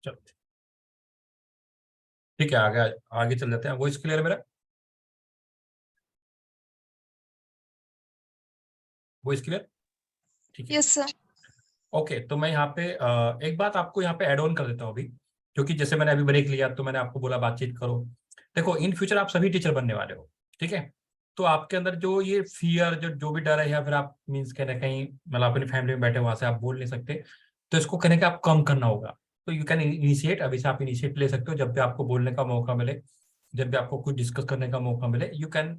चलो ठीक है, आगे आगे चल जाते हैं। वॉइस क्लियर मेरा? Voice clear? ठीक है। Yes, sir. ओके, तो मैं यहाँ पे एक बात आपको यहाँ पे ऐड ऑन कर देता हूँ अभी, क्योंकि जैसे मैंने अभी ब्रेक लिया तो मैंने आपको बोला बातचीत करो। देखो, इन फ्यूचर आप सभी टीचर बनने वाले हो, ठीक है? तो आपके अंदर जो ये फियर, जो भी डर है, या फिर आप मीन्स कहीं ना कहीं मतलब अपनी फैमिली में बैठे वहां से आप बोल नहीं सकते, तो इसको कहने का आप कम करना होगा। तो यू कैन इनिशिएट, अभी से आप इनिशिएट ले सकते हो। जब भी आपको बोलने का मौका मिले, जब भी आपको कुछ डिस्कस करने का मौका मिले, यू कैन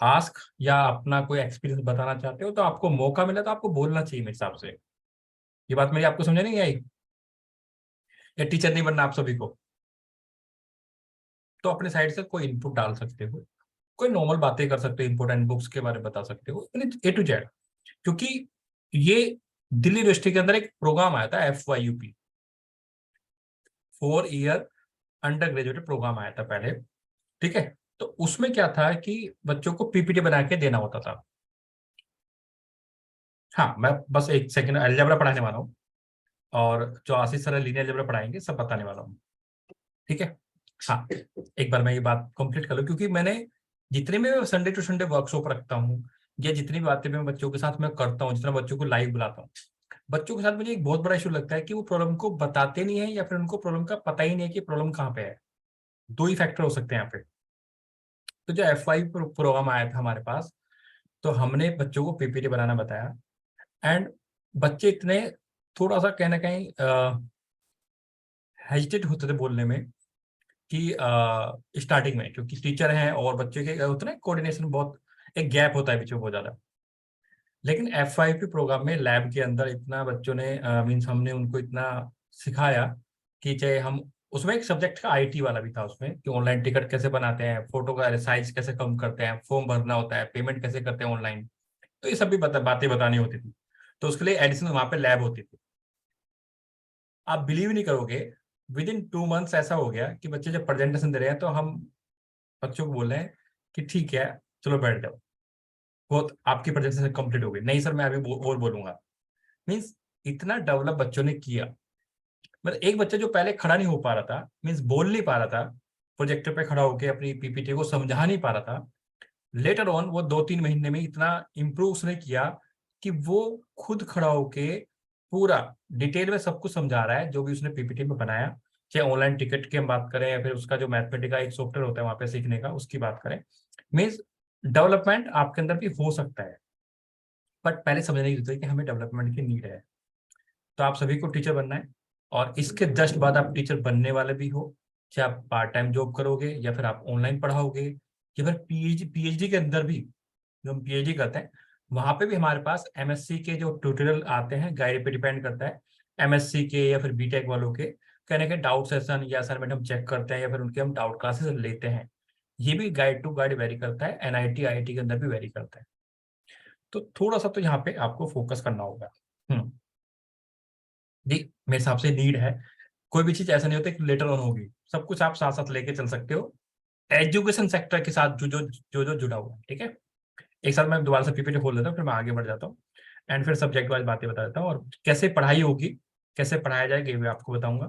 आस्क, या अपना कोई एक्सपीरियंस बताना चाहते हो तो आपको मौका मिला तो आपको बोलना चाहिए मेरे हिसाब से। ये बात मेरी आपको समझ नहीं आई? या टीचर नहीं बनना आप सभी को, तो अपने साइड से कोई इनपुट डाल सकते हो, कोई नॉर्मल बातें कर सकते हो, इंपॉर्टेंट बुक्स के बारे में बता सकते हो, A to Z। क्योंकि ये दिल्ली यूनिवर्सिटी के अंदर एक प्रोग्राम आया था FYUP, 4 year undergraduate programme आया था पहले, ठीक है? तो उसमें क्या था कि बच्चों को PPT बना के देना होता था। हाँ, मैं बस एक सेकंड अलजेब्रा पढ़ाने वाला हूँ, और जो आशीष सर लीनियर अलजेब्रा पढ़ाएंगे सब बताने वाला हूँ, ठीक है? हाँ, एक बार मैं ये बात कंप्लीट कर लूँ, क्योंकि मैंने जितने भी संडे टू संडे वर्कशॉप रखता हूँ, या जितनी भी बातें मैं बच्चों के साथ मैं करता हूँ, जितना बच्चों को लाइव बुलाता हूँ, बच्चों के साथ मुझे एक बहुत बड़ा इशू लगता है कि वो प्रॉब्लम को बताते नहीं है, या फिर उनको प्रॉब्लम का पता ही नहीं है कि प्रॉब्लम कहाँ पे है। दो ही फैक्टर हो सकते हैं यहाँ पे। तो जो FY प्रोग्राम आया था हमारे पास, तो हमने बच्चों को PPT बनाना बताया, एंड बच्चे इतने थोड़ा सा कहीं ना कहीं हेजिटेट होते थे बोलने में कि स्टार्टिंग में, क्योंकि टीचर हैं और बच्चे के होता है कोऑर्डिनेशन, बहुत एक गैप होता है बीच में बहुत ज्यादा। लेकिन FYP प्रोग्राम में लैब के अंदर इतना बच्चों ने मीन्स हमने उनको इतना सिखाया कि चाहे हम उसमें एक सब्जेक्ट का IT वाला भी था उसमें, कि ऑनलाइन टिकट कैसे बनाते हैं, फोटो का साइज कैसे कम करते हैं, फॉर्म भरना होता है, पेमेंट कैसे करते हैं ऑनलाइन, तो ये सब भी बातें बतानी होती थी। तो उसके लिए एडिशनल वहां पे लैब होती थी। आप बिलीव नहीं करोगे, विद इन 2 मंथ्स ऐसा हो गया कि बच्चे जब प्रेजेंटेशन दे रहे हैं तो हम बच्चों को बोल रहे हैं कि ठीक है चलो बैठ जाओ, बहुत आपकी प्रेजेंटेशन कंप्लीट हो गई, नहीं सर मैं अभी और बोलूंगा। मीन्स इतना डेवलप बच्चों ने किया। मतलब एक बच्चा जो पहले खड़ा नहीं हो पा रहा था, मीन्स बोल नहीं पा रहा था, प्रोजेक्टर पे खड़ा होकर अपनी PPT को समझा नहीं पा रहा था, लेटर ऑन वो 2-3 महीने में इतना इम्प्रूव उसने किया कि वो खुद खड़ा होके पूरा डिटेल में सब कुछ समझा रहा है, जो भी उसने PPT में बनाया। चाहे ऑनलाइन टिकट की हम बात करें, या फिर उसका जो मैथमेटिक्स का एक सॉफ्टवेयर होता है वहां पे सीखने का, उसकी बात करें, मीन्स डेवलपमेंट आपके अंदर भी हो सकता है, बट पहले समझने की जरूरत है कि हमें डेवलपमेंट की नीड है। तो आप सभी को टीचर बनना है, और इसके जस्ट बाद आप टीचर बनने वाले भी हो, चाहे आप पार्ट टाइम जॉब करोगे, या फिर आप ऑनलाइन पढ़ाओगे, या फिर PhD के अंदर भी, जो हम PhD करते हैं वहां पे भी हमारे पास MSc के जो ट्यूटोरियल आते हैं, गाइड पे डिपेंड करता है, MSc के या फिर BTech वालों के कहने के डाउट सेशन या असाइनमेंट हम चेक करते हैं, या फिर उनके हम डाउट क्लासेस लेते हैं। ये भी गाइड टू गाइड वेरी करता है, NIT IIT के अंदर भी वेरी करता है। तो थोड़ा सा तो यहाँ पे आपको फोकस करना होगा। जी, मेरे हिसाब से नीड है। कोई भी चीज ऐसा नहीं होता कि लेटर ऑन होगी, सब कुछ आप साथ साथ लेके चल सकते हो, एजुकेशन सेक्टर के साथ जो जुड़ा हुआ है, ठीक है? एक साथ मैं दोबारा से PPT खोल देता हूँ, फिर मैं आगे बढ़ जाता हूँ, एंड फिर सब्जेक्ट वाइज बातें बता देता हूँ, और कैसे पढ़ाई होगी, कैसे पढ़ाया जाएगा ये भी आपको बताऊंगा।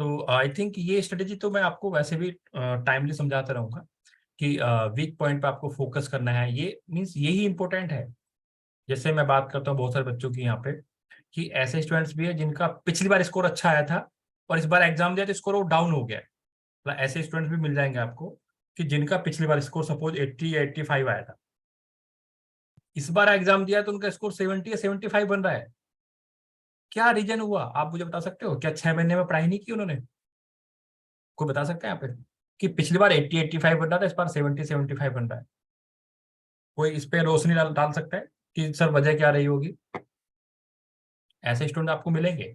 तो आई थिंक ये स्ट्रेटेजी तो मैं आपको वैसे भी टाइमली समझाता रहूंगा कि वीक पॉइंट पे आपको फोकस करना है, ये मीन्स यही इंपॉर्टेंट है। जैसे मैं बात करता हूँ बहुत सारे बच्चों की यहाँ पे, कि ऐसे स्टूडेंट्स भी है जिनका पिछली बार स्कोर अच्छा आया था, और इस बार एग्जाम दिया तो स्कोर वो डाउन हो गया है। मतलब ऐसे स्टूडेंट्स भी मिल जाएंगे आपको कि जिनका पिछली बार स्कोर सपोज 80 या 85 आया था, इस बार एग्जाम दिया तो उनका स्कोर 70 या 75 बन रहा है। क्या रीजन हुआ आप मुझे बता सकते हो? क्या 6 महीने में पढ़ाई नहीं की उन्होंने? कोई बता सकता है यहाँ पे कि पिछली बार 80-85 बन रहा था, इस बार 70-75 बन रहा है? कोई इस पे रोशनी डाल सकता है कि सर वजह क्या रही होगी? ऐसे स्टूडेंट आपको मिलेंगे।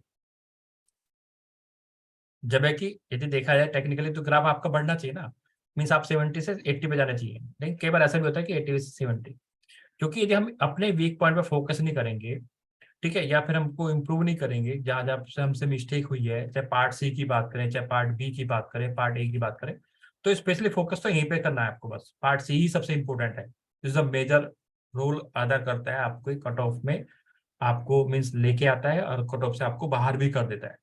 जब है कि यदि देखा जाए टेक्निकली तो ग्राफ आपका बढ़ना चाहिए ना, मीन्स आप 70 से 80 पे जाना चाहिए, लेकिन कई बार ऐसा भी होता है कि 80 से 70। क्योंकि यदि हम अपने वीक पॉइंट पे फोकस नहीं करेंगे ठीक है, या फिर हमको इम्प्रूव नहीं करेंगे, जहां जहां से हमसे मिस्टेक हुई है, चाहे पार्ट सी की बात करें, चाहे पार्ट बी की बात करें, पार्ट ए की बात करें, तो स्पेशली फोकस तो यहीं पे करना है आपको। बस पार्ट सी ही सबसे इंपॉर्टेंट है, जो मेजर रोल अदा करता है आपको कट ऑफ में, आपको मीन्स लेके आता है और कट ऑफ से आपको बाहर भी कर देता है।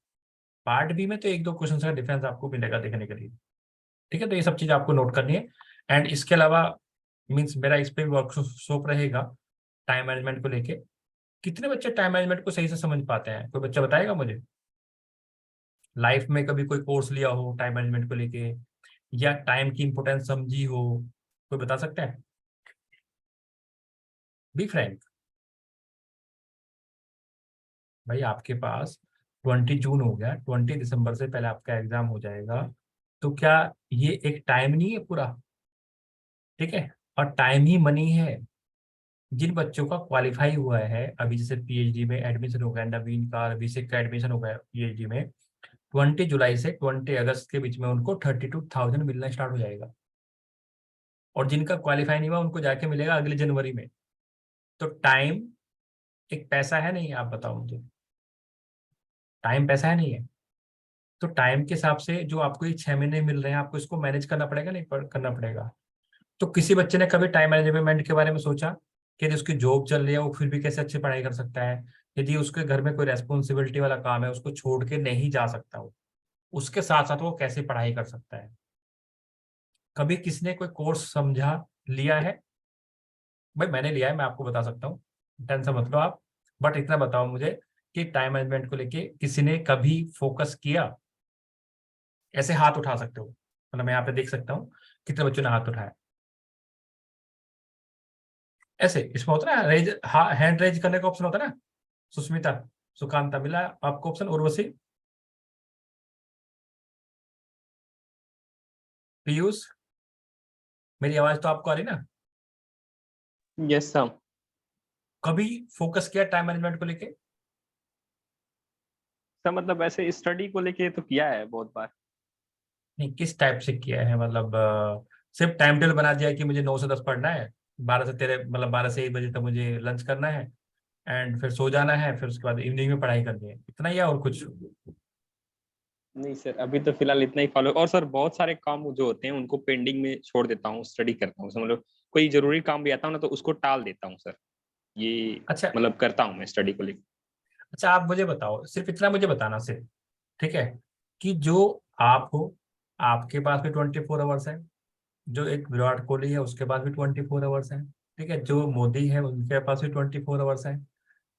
पार्ट बी में तो एक दो क्वेश्चन का डिफरेंस आपको मिलेगा देखने के लिए। ठीक है, तो ये सब चीज आपको नोट करनी है। एंड इसके अलावा मीन्स मेरा इस पे वर्कशॉप रहेगा टाइम मैनेजमेंट को लेके। कितने बच्चे टाइम मैनेजमेंट को सही से समझ पाते हैं, कोई बच्चा बताएगा मुझे? लाइफ में कभी कोई कोर्स लिया हो टाइम मैनेजमेंट को लेके, या टाइम की इंपोर्टेंस समझी हो, कोई बता सकता है? बी फ्रैंक भाई, आपके पास 20 जून हो गया, 20 दिसंबर से पहले आपका एग्जाम हो जाएगा, तो क्या ये एक टाइम नहीं है पूरा? ठीक है, और टाइम ही मनी है। जिन बच्चों का क्वालिफाई हुआ है अभी, जैसे पीएचडी में एडमिशन हो गया, नवीन का अभिषेक का एडमिशन हो गया पीएचडी में, 20 जुलाई से 20 अगस्त के बीच में उनको 32,000 मिलना स्टार्ट हो जाएगा। और जिनका क्वालिफाई नहीं हुआ उनको जाके मिलेगा अगले जनवरी में। तो टाइम एक पैसा है नहीं? आप बताओ मुझे, टाइम पैसा है नहीं है? तो टाइम के हिसाब से जो आपको ये 6 महीने मिल रहे हैं, आपको इसको मैनेज करना पड़ेगा, नहीं करना पड़ेगा? तो किसी बच्चे ने कभी टाइम मैनेजमेंट के बारे में सोचा कि यदि उसकी जॉब चल रही है वो फिर भी कैसे अच्छी पढ़ाई कर सकता है? यदि उसके घर में कोई रेस्पॉन्सिबिलिटी वाला काम है, उसको छोड़ के नहीं जा सकता वो, उसके साथ साथ वो कैसे पढ़ाई कर सकता है? कभी किसने कोई कोर्स समझा, लिया है? भाई मैंने लिया है, मैं आपको बता सकता हूँ, टेंशन मत लो आप। बट इतना बताओ मुझे कि टाइम मैनेजमेंट को लेके किसी ने कभी फोकस किया? ऐसे हाथ उठा सकते हो, मतलब मैं यहाँ पे देख सकता हूँ कितने बच्चों ने हाथ उठाया। ऐसे इसमें होता है ना रेज, हैंड रेज करने का ऑप्शन होता है ना। सुष्मिता, सुकांता, मिला आपको ऑप्शन? उर्वशी, पीयूष, मेरी आवाज तो आपको आ रही ना? Yes sir. कभी फोकस किया टाइम मैनेजमेंट को लेके? सर मतलब ऐसे स्टडी को लेके तो किया है बहुत बार। नहीं, किस टाइप से किया है? मतलब सिर्फ टाइम टेबल बना दिया कि मुझे 9 से 10 पढ़ना है, 12 से 13, मतलब 12 से 1 बजे तक मुझे लंच करना है, एंड फिर सो जाना है, फिर उसके बाद इवनिंग में पढ़ाई करनी है, इतना ही है और कुछ? नहीं सर, अभी तो फिलहाल इतना ही फॉलो। और सर बहुत सारे काम जो होते हैं उनको पेंडिंग में छोड़ देता हूँ, स्टडी करता हूँ। मतलब कोई जरूरी काम भी आता हूँ ना तो उसको टाल देता हूँ सर। ये अच्छा, मतलब करता हूँ मैं स्टडी को लेकर। अच्छा आप मुझे बताओ, सिर्फ इतना मुझे बताना सिर्फ, ठीक है, कि जो आप हो, आपके पास भी 24 आवर्स है, जो एक विराट कोहली है उसके पास भी 24 आवर्स है, ठीक है, जो मोदी है उनके पास भी 24 आवर्स है,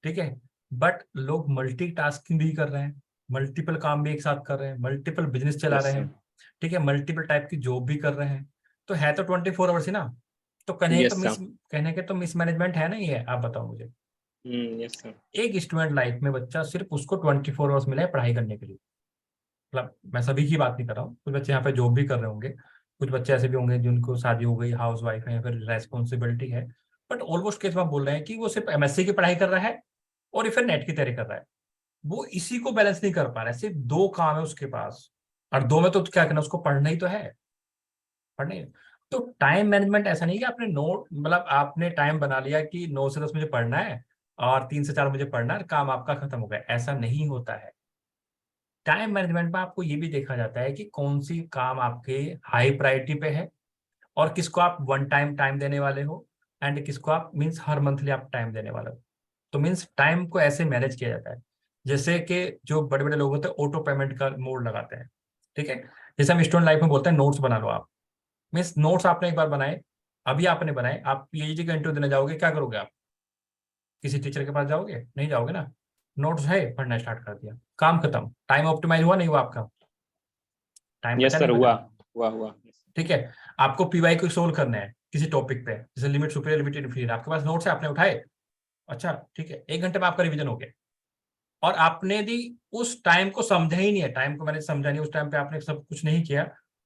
ठीक है। बट लोग मल्टीटास्किंग भी कर रहे हैं, मल्टीपल काम भी एक साथ कर रहे हैं, मल्टीपल बिजनेस चला यस रहे सर। हैं, ठीक है, मल्टीपल टाइप की जॉब भी कर रहे हैं। तो है तो 24 आवर्स ही ना। तो यस सर। कहने के तो मिसमैनेजमेंट है नहीं है? आप बताओ मुझे। Yes sir. एक स्टूडेंट लाइफ में बच्चा सिर्फ उसको 24 आवर्स मिले हैं पढ़ाई करने के लिए। मतलब मैं सभी की बात नहीं कर रहा हूँ, कुछ बच्चे यहाँ पे जॉब भी कर रहे होंगे, कुछ बच्चे ऐसे भी होंगे जिनको शादी हो गई, हाउस वाइफ है, या फिर रेस्पॉन्सिबिलिटी है। बट ऑलमोस्ट केस में बोल रहे हैं कि वो सिर्फ एमएससी की पढ़ाई कर रहा है और फिर नेट की तैयारी कर रहा है। वो इसी को बैलेंस नहीं कर पा रहा है, सिर्फ दो काम है उसके पास, और दो में तो क्या करना, उसको पढ़ना ही तो है, पढ़ने। तो टाइम मैनेजमेंट ऐसा नहीं कि आपने नोट, मतलब आपने टाइम बना लिया कि 9 से 10 मुझे पढ़ना है और 3 से 4 मुझे पढ़ना है, काम आपका खत्म हो गया, ऐसा नहीं होता है। टाइम मैनेजमेंट में आपको ये भी देखा जाता है कि कौन सी काम आपके हाई प्रायोरिटी पे है, और किसको आप वन टाइम टाइम देने वाले हो, एंड किसको आप मीन्स हर मंथली आप टाइम देने वाले हो। तो मीन्स टाइम को ऐसे मैनेज किया जाता है, जैसे कि जो बड़े बड़े लोग होते हैं ऑटो पेमेंट का मोड लगाते हैं, ठीक है। जैसे हम स्टूडेंट लाइफ में बोलते हैं नोट्स बना लो आप, मीन्स नोट्स आपने एक बार बनाए, अभी आपने बनाए, आप पीएचडी का इंटरव्यू देने जाओगे, क्या करोगे आप? किसी टीचर के पास जाओगे? नहीं जाओगे ना। नोट्स है, पढ़ना स्टार्ट कर दिया, काम खत्म। टाइम ऑप्टिमाइज हुआ नहीं हुआ आपका? टाइम यस बचा सर, नहीं हुआ बचा? हुआ हुआ। ठीक है, आपको पीवाई को सोल्व करना है किसी टॉपिक पे, जैसे लिमिट सुपीरियर लिमिट इंफीरियर, आपके पास नोट्स है, आपने उठाए, अच्छा ठीक है, 1 घंटे में आपका रिवीजन हो गया, और आपने यदि उस टाइम को समझा ही नहीं है, टाइम को मैंने समझा नहीं, उस टाइम पे आपने सब कुछ नहीं किया,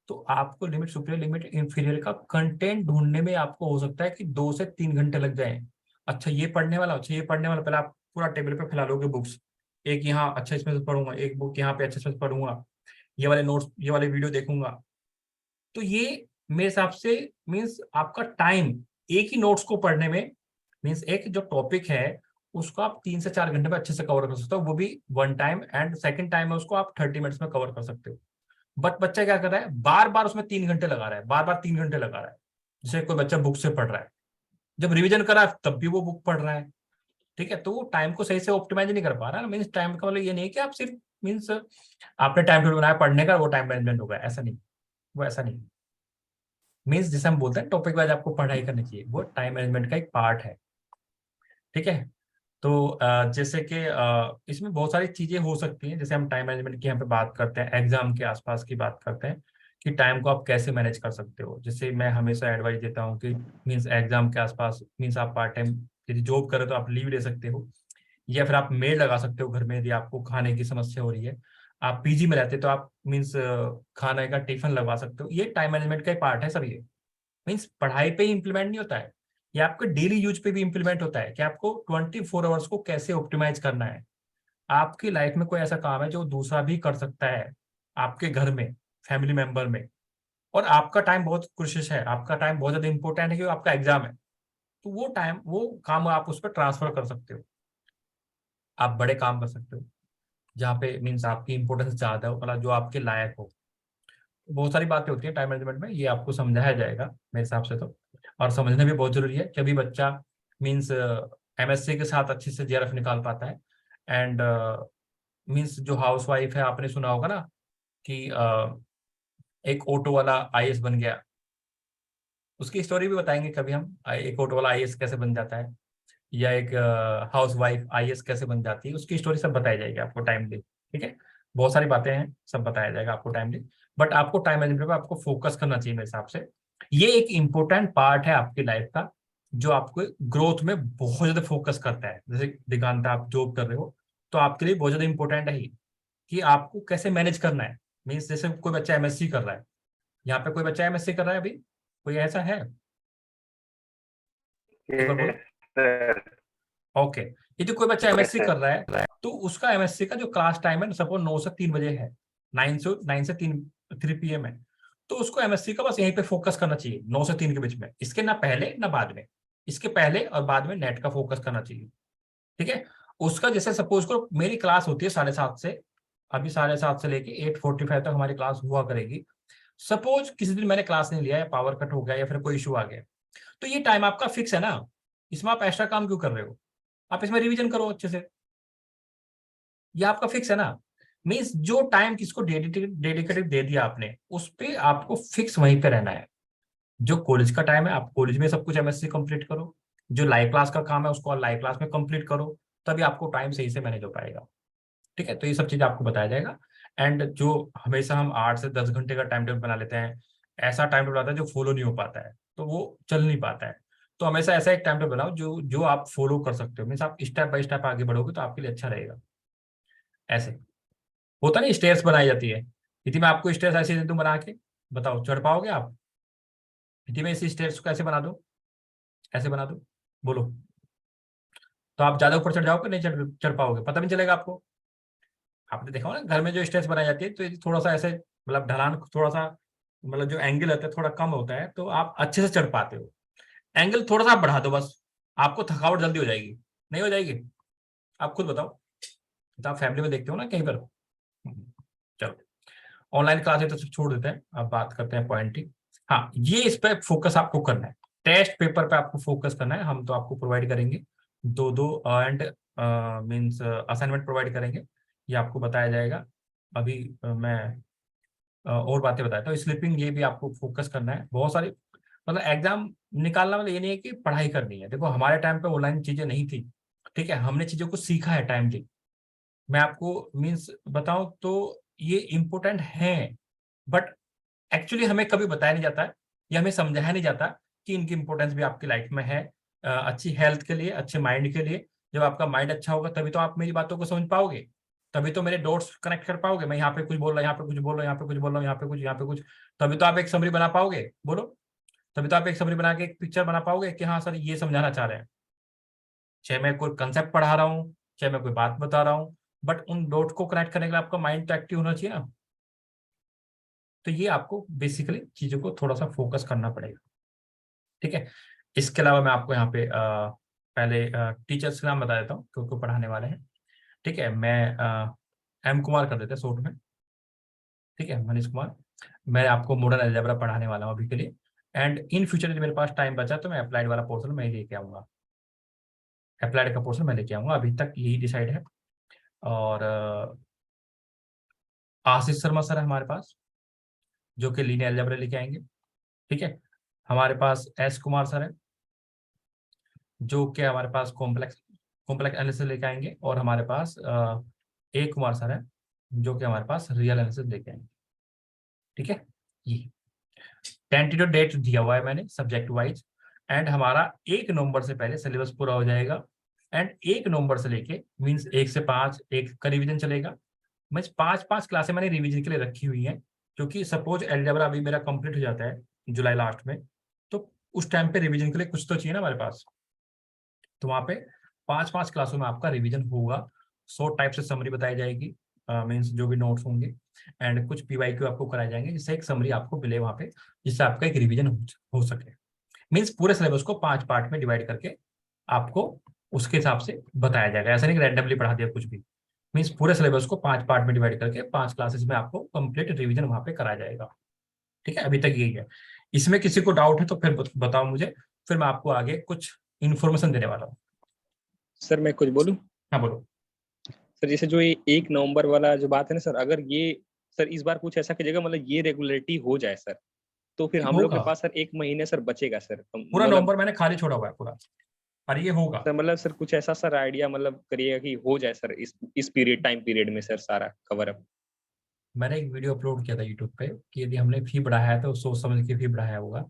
तो आपको लिमिट सुपीरियर लिमिट इंफीरियर का कंटेंट ढूंढने में आपको हो सकता है कि 2 से 3 घंटे लग जाए। अच्छा ये पढ़ने वाला, अच्छा ये पढ़ने वाला, पहले आप पूरा टेबल पे फैला लोगे बुक्स, एक यहाँ अच्छा इसमें से पढ़ूंगा, एक बुक यहाँ पे अच्छा इसमें से पढ़ूंगा, ये वाले नोट्स, ये वाले वीडियो देखूंगा। तो ये मेरे हिसाब से मीन्स आपका टाइम एक ही नोट्स को पढ़ने में, मीन्स एक जो टॉपिक है उसको आप 3 से 4 घंटे में अच्छे से कवर कर सकते हो, वो भी one time, and second time है उसको आप 30 मिनट्स में कवर कर सकते हो। बट बच्चा क्या कर रहा है, बार बार उसमें 3 घंटे लगा रहा है, बार बार 3 घंटे लगा रहा है। जैसे कोई बच्चा बुक से पढ़ रहा है, जब रिवीजन करा तब भी वो बुक पढ़ रहा है, ठीक है, तो वो टाइम को सही से ऑप्टिमाइज नहीं कर पा रहा है। मीन्स टाइम का मतलब ये नहीं कि आप सिर्फ मीन्स आपने टाइम टेबल बनाया पढ़ने का, वो टाइम मैनेजमेंट होगा, ऐसा नहीं, वो ऐसा नहीं। मीन्स जैसे हम बोलते हैं टॉपिक वाइज आपको पढ़ाई करनी चाहिए, वो टाइम मैनेजमेंट का एक पार्ट है, ठीक है। तो जैसे कि इसमें बहुत सारी चीजें हो सकती हैं, जैसे हम टाइम मैनेजमेंट की यहाँ पे बात करते हैं, एग्जाम के आसपास की बात करते हैं कि टाइम को आप कैसे मैनेज कर सकते हो। जैसे मैं हमेशा एडवाइस देता हूँ कि मीन्स एग्जाम के आसपास मीन्स आप पार्ट टाइम यदि जॉब करें तो आप लीव ले सकते हो, या फिर आप मेड लगा सकते हो घर में यदि आपको खाने की समस्या हो रही है। आप पीजी में रहते तो आप मीन्स खाने का टिफिन लगवा सकते हो। ये टाइम मैनेजमेंट का एक पार्ट है सब। ये मीन्स पढ़ाई पे ही इंप्लीमेंट नहीं होता है, ये आपके डेली यूज पे भी इंप्लीमेंट होता है कि आपको 24 आवर्स को कैसे ऑप्टिमाइज करना है। आपकी लाइफ में कोई ऐसा काम है जो दूसरा भी कर सकता है आपके घर में, फैमिली मेंबर में, और आपका टाइम बहुत क्रूशियस है, आपका टाइम बहुत ज्यादा इंपॉर्टेंट है क्योंकि आपका एग्जाम है, तो वो टाइम वो काम आप उस पर ट्रांसफर कर सकते हो। आप बड़े काम कर सकते हो जहाँ पे मीन्स आपकी इंपॉर्टेंस ज्यादा हो, मतलब जो आपके लायक हो। बहुत सारी बातें होती है टाइम मैनेजमेंट में, ये आपको समझाया जाएगा मेरे हिसाब से तो, और समझना भी बहुत जरूरी है कि अभी बच्चा मीन्स एमएससी के साथ अच्छे से जेआरएफ निकाल पाता है। एंड मीन्स जो हाउस वाइफ है, आपने सुना होगा ना कि एक ऑटो वाला आईएएस बन गया, उसकी स्टोरी भी बताएंगे कभी हम, एक ऑटो वाला आईएएस कैसे बन जाता है, या एक हाउस वाइफ आईएएस कैसे बन जाती है, उसकी स्टोरी सब बताई जाएगी आपको टाइमली, ठीक है। बहुत सारी बातें हैं, सब बताया जाएगा आपको टाइमली। बट आपको टाइम मैनेजमेंट पे आपको फोकस करना चाहिए मेरे हिसाब से। ये एक इंपॉर्टेंट पार्ट है आपकी लाइफ का, जो आपको ग्रोथ में बहुत ज्यादा फोकस करता है। जैसे दिगांत आप जॉब कर रहे हो, तो आपके लिए बहुत ज्यादा इंपॉर्टेंट है ये कि आपको कैसे मैनेज करना है। मीन्स जैसे कोई बच्चा एमएससी कर रहा है, यहाँ पे कोई बच्चा एमएससी कर रहा है अभी, कोई ऐसा है? एक बार बोलो। सर ओके, ये जो कोई बच्चा एमएससी सर कर रहा है, तो उसका एमएससी का जो क्लास टाइम है सपोज 9 से 3 बजे है, 9 से 3 पीएम है, तो उसको एमएससी का बस यहीं पे फोकस करना चाहिए 9 से 3 के बीच में, इसके ना पहले ना बाद में, इसके पहले और बाद में नेट का फोकस करना चाहिए, ठीक है। उसका जैसे सपोज करो मेरी क्लास होती है 7:30 से, अभी 7:30 से लेके 8:45 तक हमारी क्लास हुआ करेगी। सपोज किसी दिन मैंने क्लास नहीं लिया या पावर कट हो गया या फिर कोई इशू आ गया, तो ये टाइम आपका फिक्स है ना, इसमें आप एक्स्ट्रा काम क्यों कर रहे हो? आप इसमें रिवीजन करो अच्छे से, ये आपका फिक्स है ना। मीन्स जो टाइम किसको डेडिकेटेड दे दिया आपने, उस पे आपको फिक्स वहीं पे रहना है। जो कॉलेज का टाइम है आप कॉलेज में सब कुछ एमएससी कंप्लीट करो, जो लाइव क्लास का काम है उसको लाइव क्लास में कंप्लीट करो, तभी आपको टाइम सही से मैनेज हो पाएगा, ठीक है। तो ये सब चीज आपको बताया जाएगा। एंड जो हमेशा हम 8 से 10 घंटे का टाइम टेबल बना लेते हैं, ऐसा टाइम टेबल आता है जो फॉलो नहीं हो पाता है, तो वो चल नहीं पाता है। तो हमेशा ऐसा एक टाइम टेबल बनाओ जो जो आप फॉलो कर सकते हो, मीन्स आप स्टेप बाय स्टेप आगे बढ़ोगे तो आपके लिए अच्छा रहेगा। ऐसे होता नहीं, स्टेयर्स बनाई जाती है, यदि मैं आपको स्टेयर्स ऐसे दे दूं बना के, बताओ चढ़ पाओगे आप? यदि मैं इसी स्टेयर्स को ऐसे बना दूं, ऐसे बना दूं, बोलो, तो आप ज्यादा ऊपर चढ़ जाओगे, नहीं चढ़ चढ़ पाओगे, पता नहीं चलेगा आपको। आपने देखा होगा ना घर में जो स्टेयर्स बनाई जाती है, तो ये थोड़ा सा ऐसे मतलब ढलान थोड़ा सा, मतलब जो एंगल होता है थोड़ा कम होता है, तो आप अच्छे से चढ़ पाते हो। एंगल थोड़ा सा आप बढ़ा दो बस, आपको थकावट जल्दी हो जाएगी, नहीं हो जाएगी? आप खुद बताओ, तो आप फैमिली में देखते हो ना कहीं पर। चलो, ऑनलाइन क्लासेस तो छोड़ देते हैं, अब बात करते हैं पॉइंट की। हाँ, ये इस पे फोकस आपको करना है, टेस्ट पेपर पे आपको फोकस करना है। हम तो आपको प्रोवाइड करेंगे दो दो एंड मीन्स असाइनमेंट प्रोवाइड करेंगे, ये आपको बताया जाएगा। अभी मैं और बातें बताता हूँ। स्लीपिंग, ये भी आपको फोकस करना है। बहुत सारी मतलब एग्जाम निकालना मतलब ये नहीं है कि पढ़ाई करनी है। देखो हमारे टाइम पे ऑनलाइन चीजें नहीं थी, ठीक है, हमने चीजों को सीखा है टाइमली। मैं आपको मीन्स बताऊं तो ये इम्पोर्टेंट है, बट एक्चुअली हमें कभी बताया नहीं जाता है, या हमें समझाया नहीं जाता कि इनकी इंपॉर्टेंस भी आपकी लाइफ में है, अच्छी हेल्थ के लिए, अच्छे माइंड के लिए। जब आपका माइंड अच्छा होगा तभी तो आप मेरी बातों को समझ पाओगे, तभी तो मेरे डॉट्स कनेक्ट कर पाओगे। मैं यहाँ पे कुछ बोल रहा हूँ, यहाँ पे कुछ बोल रहा हूँ, यहाँ पे कुछ बोल रहा हूँ, यहाँ पे कुछ, यहाँ पे कुछ, तभी तो आप एक समरी बना पाओगे, बोलो। तभी तो आप एक समरी बना के एक पिक्चर बना पाओगे कि हाँ सर ये समझाना चाह रहे हैं। चाहे मैं कोई कंसेप्ट पढ़ा रहा हूँ, चाहे मैं कोई बात बता रहा हूँ, बट उन डॉट को कनेक्ट करने के लिए आपका माइंड तो एक्टिव होना चाहिए ना। तो ये आपको बेसिकली चीजों को थोड़ा सा फोकस करना पड़ेगा, ठीक है। इसके अलावा मैं आपको यहाँ पे पहले टीचर्स का नाम बता देता हूँ क्योंकि पढ़ाने वाले हैं। ठीक है, मैं एम कुमार कर देते हैं शॉर्ट में। ठीक है, मनीष कुमार। मैं आपको मॉडर्न अलजेब्रा पढ़ाने वाला हूँ अभी के लिए, एंड इन फ्यूचर यदि मेरे पास टाइम बचा तो मैं अप्लाइड वाला पोर्शन मैं ही लेके आऊँगा। अप्लाइड का पोर्शन मैं लेके आऊँगा, अभी तक यही डिसाइड है। और आशीष शर्मा सर है हमारे पास, जो कि लीनियर अलजेब्रा लेके आएंगे। ठीक है, हमारे पास एस कुमार सर है, जो कि हमारे पास कॉम्प्लेक्स एनालिसिस लेके आएंगे। और हमारे पास ए कुमार सर है, जो कि हमारे पास रियल एनालिसिस लेके आएंगे। ठीक है, ये टेंटेटिव डेट दिया हुआ है मैंने सब्जेक्ट वाइज, एंड हमारा 1 नवंबर से पहले सिलेबस पूरा हो जाएगा। एंड 1 नवंबर से लेके मींस 1 से 5 एक का रिवीजन चलेगा। मींस 5 क्लासें मैंने रिवीजन के लिए रखी हुई हैं, क्योंकि सपोज अलजेब्रा अभी मेरा कंप्लीट हो जाता है जुलाई लास्ट में, तो उस टाइम पे रिवीजन के लिए कुछ तो चाहिए ना हमारे पास। तो वहाँ पे 5 क्लासों में आपका रिवीजन होगा। शॉर्ट टाइप से समरी बताई जाएगी, मीन्स जो भी नोट्स होंगे, एंड कुछ पीवाईक्यू आपको कराए जाएंगे, जिससे एक समरी आपको मिले वहाँ पे, जिससे आपका एक रिवीजन हो सके। मीन्स पूरे सिलेबस को 5 पार्ट में डिवाइड करके आपको उसके हिसाब से बताया जाएगा। ऐसा नहीं कि रैंडमली पढ़ा दिया कुछ भी। मीन्स पूरे सिलेबस को 5 पार्ट में डिवाइड करके 5 क्लासेस में आपको कंप्लीट रिवीजन वहाँ पे कराया जाएगा। ठीक है, अभी तक यही है। इसमें किसी को डाउट है तो फिर बताओ मुझे, फिर मैं आपको आगे कुछ इन्फॉर्मेशन देने वाला हूँ। सर मैं कुछ बोलूं? हाँ बोलो। सर जैसे जो ये 1 नवंबर वाला जो बात है ना सर, अगर ये सर इस बार कुछ ऐसा कीजिएगा, मतलब ये रेगुलरिटी हो जाए सर, तो फिर हम लोग के होगा, पास सर 1 महीने सर बचेगा सर। पूरा मतलब नवंबर मैंने खाली छोड़ा हुआ है पूरा, और ये होगा। सर मतलब सर कुछ ऐसा सर आइडिया मतलब करिएगा कि हो जाए सर इस पीरियड टाइम पीरियड में सर सारा कवर अप। मैंने एक वीडियो अपलोड किया था यूट्यूब पे कि यदि हमने फी बढ़ाया है तो सोच समझ के फी बढ़ाया होगा।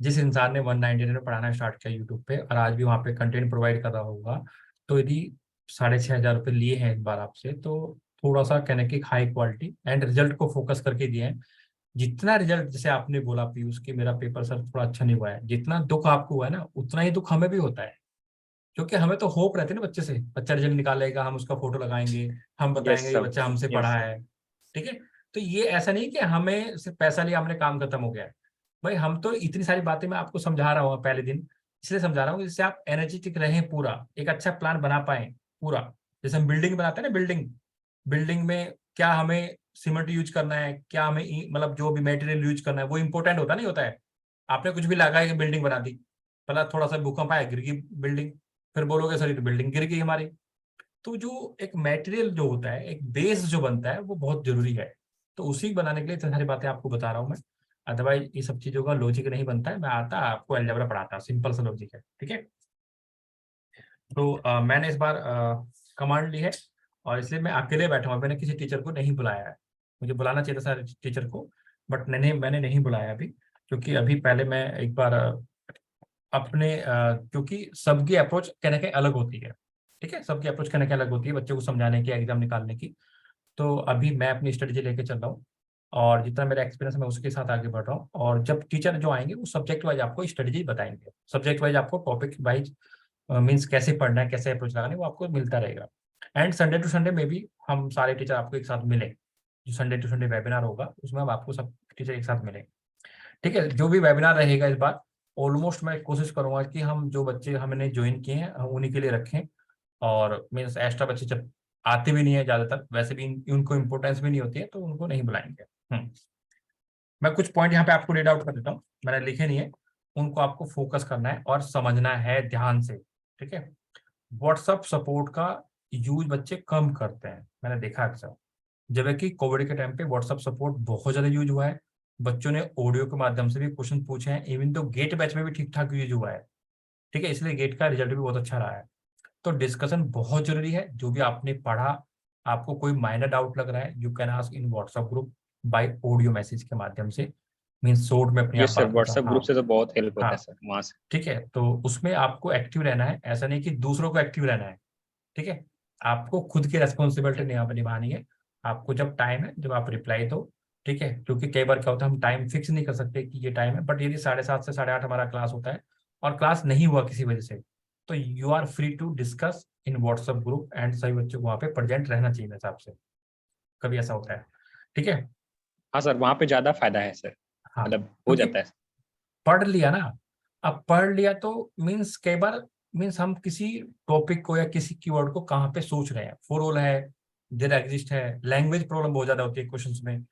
जिस इंसान ने 199 में पढ़ाना स्टार्ट किया यूट्यूब पे और आज भी वहाँ पे कंटेंट प्रोवाइड कर रहा होगा, तो यदि 6,500 लिए हैं इस बार आपसे, तो थोड़ा सा कहने की हाई क्वालिटी एंड रिजल्ट को फोकस करके दिए हैं। जितना रिजल्ट, जैसे आपने बोला पीयूष कि मेरा पेपर सर थोड़ा अच्छा नहीं हुआ है, जितना दुख आपको हुआ है ना, उतना ही दुख हमें भी होता है। क्योंकि हमें तो होप रहती है ना बच्चे से, बच्चा रिजल्ट निकालेगा, हम उसका फोटो लगाएंगे, हम बताएंगे यस ये सर, बच्चा हमसे यस पढ़ा सर। है। ठीक है, तो ये ऐसा नहीं कि हमें सिर्फ पैसा लिया हमने काम खत्म हो गया है। भाई हम तो इतनी सारी बातें मैं आपको समझा रहा हूँ पहले दिन, इसलिए समझा रहा हूँ जिससे आप एनर्जेटिक रहें, पूरा एक अच्छा प्लान बना पाए पूरा। जैसे हम बिल्डिंग बनाते हैं ना, बिल्डिंग बिल्डिंग में क्या हमें सीमेंट यूज करना है, क्या हमें मतलब जो भी मटेरियल यूज करना है वो इंपॉर्टेंट होता नहीं होता है। आपने कुछ भी लगा के बिल्डिंग बना दी, पहला थोड़ा सा भूकंप आया गिर गई बिल्डिंग, फिर बोलोगे सर ये तो बिल्डिंग गिर गई हमारी। तो जो एक मटेरियल जो होता है, एक बेस जो बनता है, वो बहुत जरूरी है। तो उसी को बनाने के लिए इतनी सारी बातें आपको बता रहा हूँ मैं। अदरवाइज ये सब चीजों का लॉजिक नहीं बनता है। मैं आता आपको अलजेब्रा पढ़ाता, सिंपल सा लॉजिक है। ठीक है, तो मैंने इस बार कमांड ली है, और इसलिए मैं अकेले बैठा हूँ। मैंने किसी टीचर को नहीं बुलाया है, मुझे बुलाना चाहिए था सारे टीचर को, बट मैंने नहीं बुलाया अभी। क्योंकि अभी पहले मैं एक बार अपने क्योंकि सबकी अप्रोच कहने के अलग होती है। ठीक है, सबकी अप्रोच कहने के अलग होती है, बच्चों को समझाने की, एग्जाम निकालने की। तो अभी मैं अपनी स्ट्रेटेजी लेके चल रहा हूँ, और जितना मेरा एक्सपीरियंस है मैं उसके साथ आगे बढ़ रहा हूँ। और जब टीचर जो आएंगे वो सब्जेक्ट वाइज आपको स्ट्रेटेजी बताएंगे, सब्जेक्ट वाइज आपको टॉपिक वाइज मीन्स कैसे पढ़ना है, कैसे अप्रोच लगाना है, वो आपको मिलता रहेगा। एंड संडे टू संडे में भी हम सारे टीचर आपको एक साथ मिले, जो संडे टू संडे वेबिनार होगा उसमें हम आपको सब टीचर एक साथ मिलेंगे। ठीक है, जो भी वेबिनार रहेगा इस बार ऑलमोस्ट मैं कोशिश करूंगा कि हम जो बच्चे हमने ज्वाइन किए हैं हम उन्हीं के लिए रखें। और मीन्स एक्स्ट्रा बच्चे जब आते भी नहीं है ज्यादातर, वैसे भी उनको इम्पोर्टेंस भी नहीं होती है, तो उनको नहीं बुलाएंगे। मैं कुछ पॉइंट यहाँ पे आपको रीड आउट कर देता हूँ, मैंने लिखे नहीं है, उनको आपको फोकस करना है और समझना है ध्यान से। ठीक है, व्हाट्सएप सपोर्ट का यूज बच्चे कम करते हैं, मैंने देखा अक्सर। जबकि कोविड के टाइम पे व्हाट्सएप सपोर्ट बहुत ज्यादा यूज हुआ है, बच्चों ने ऑडियो के माध्यम से भी क्वेश्चन पूछे हैं, इवन तो गेट बैच में भी ठीक ठाक यूज हुआ है। ठीक है, इसलिए गेट का रिजल्ट भी बहुत अच्छा रहा है। तो डिस्कशन बहुत जरूरी है, जो भी आपने पढ़ा, आपको कोई माइनर डाउट लग रहा है, you can ask in WhatsApp group by audio message के माध्यम से, मीन्स शॉर्ट में अपनी आप यस सर, बात बता। व्हाट्सएप हाँ ग्रुप से तो बहुत हेल्प होता है हाँ, सर वहां से। ठीक है, तो उसमें आपको एक्टिव रहना है, ऐसा नहीं कि दूसरों को एक्टिव रहना है। ठीक है, आपको खुद की रेस्पॉन्सिबिलिटी निभानी है। आपको जब टाइम है जब आप रिप्लाई दो। ठीक है, क्योंकि कई बार क्या होता है हम टाइम फिक्स नहीं कर सकते कि ये टाइम है, बट यदि 7:30 से 8:30 हमारा क्लास होता है और क्लास नहीं हुआ किसी वजह से, तो you are free to discuss in WhatsApp group, and सभी बच्चों को वहाँ पे प्रेजेंट रहना चाहिए मेरे हिसाब से। कभी ऐसा होता है। ठीक है, हाँ सर, वहां पे ज्यादा फायदा है सर, हाँ, मतलब हो क्योंकि जाता है। पढ़ लिया ना, अब पढ़ लिया तो मीन्स कई बार मीन्स हम किसी टॉपिक को या किसी कीवर्ड को कहाँ पे सोच रहे हैं, फॉर ऑल है, देयर एग्जिस्ट है, लैंग्वेज प्रॉब्लम बहुत ज्यादा होती है क्वेश्चंस में,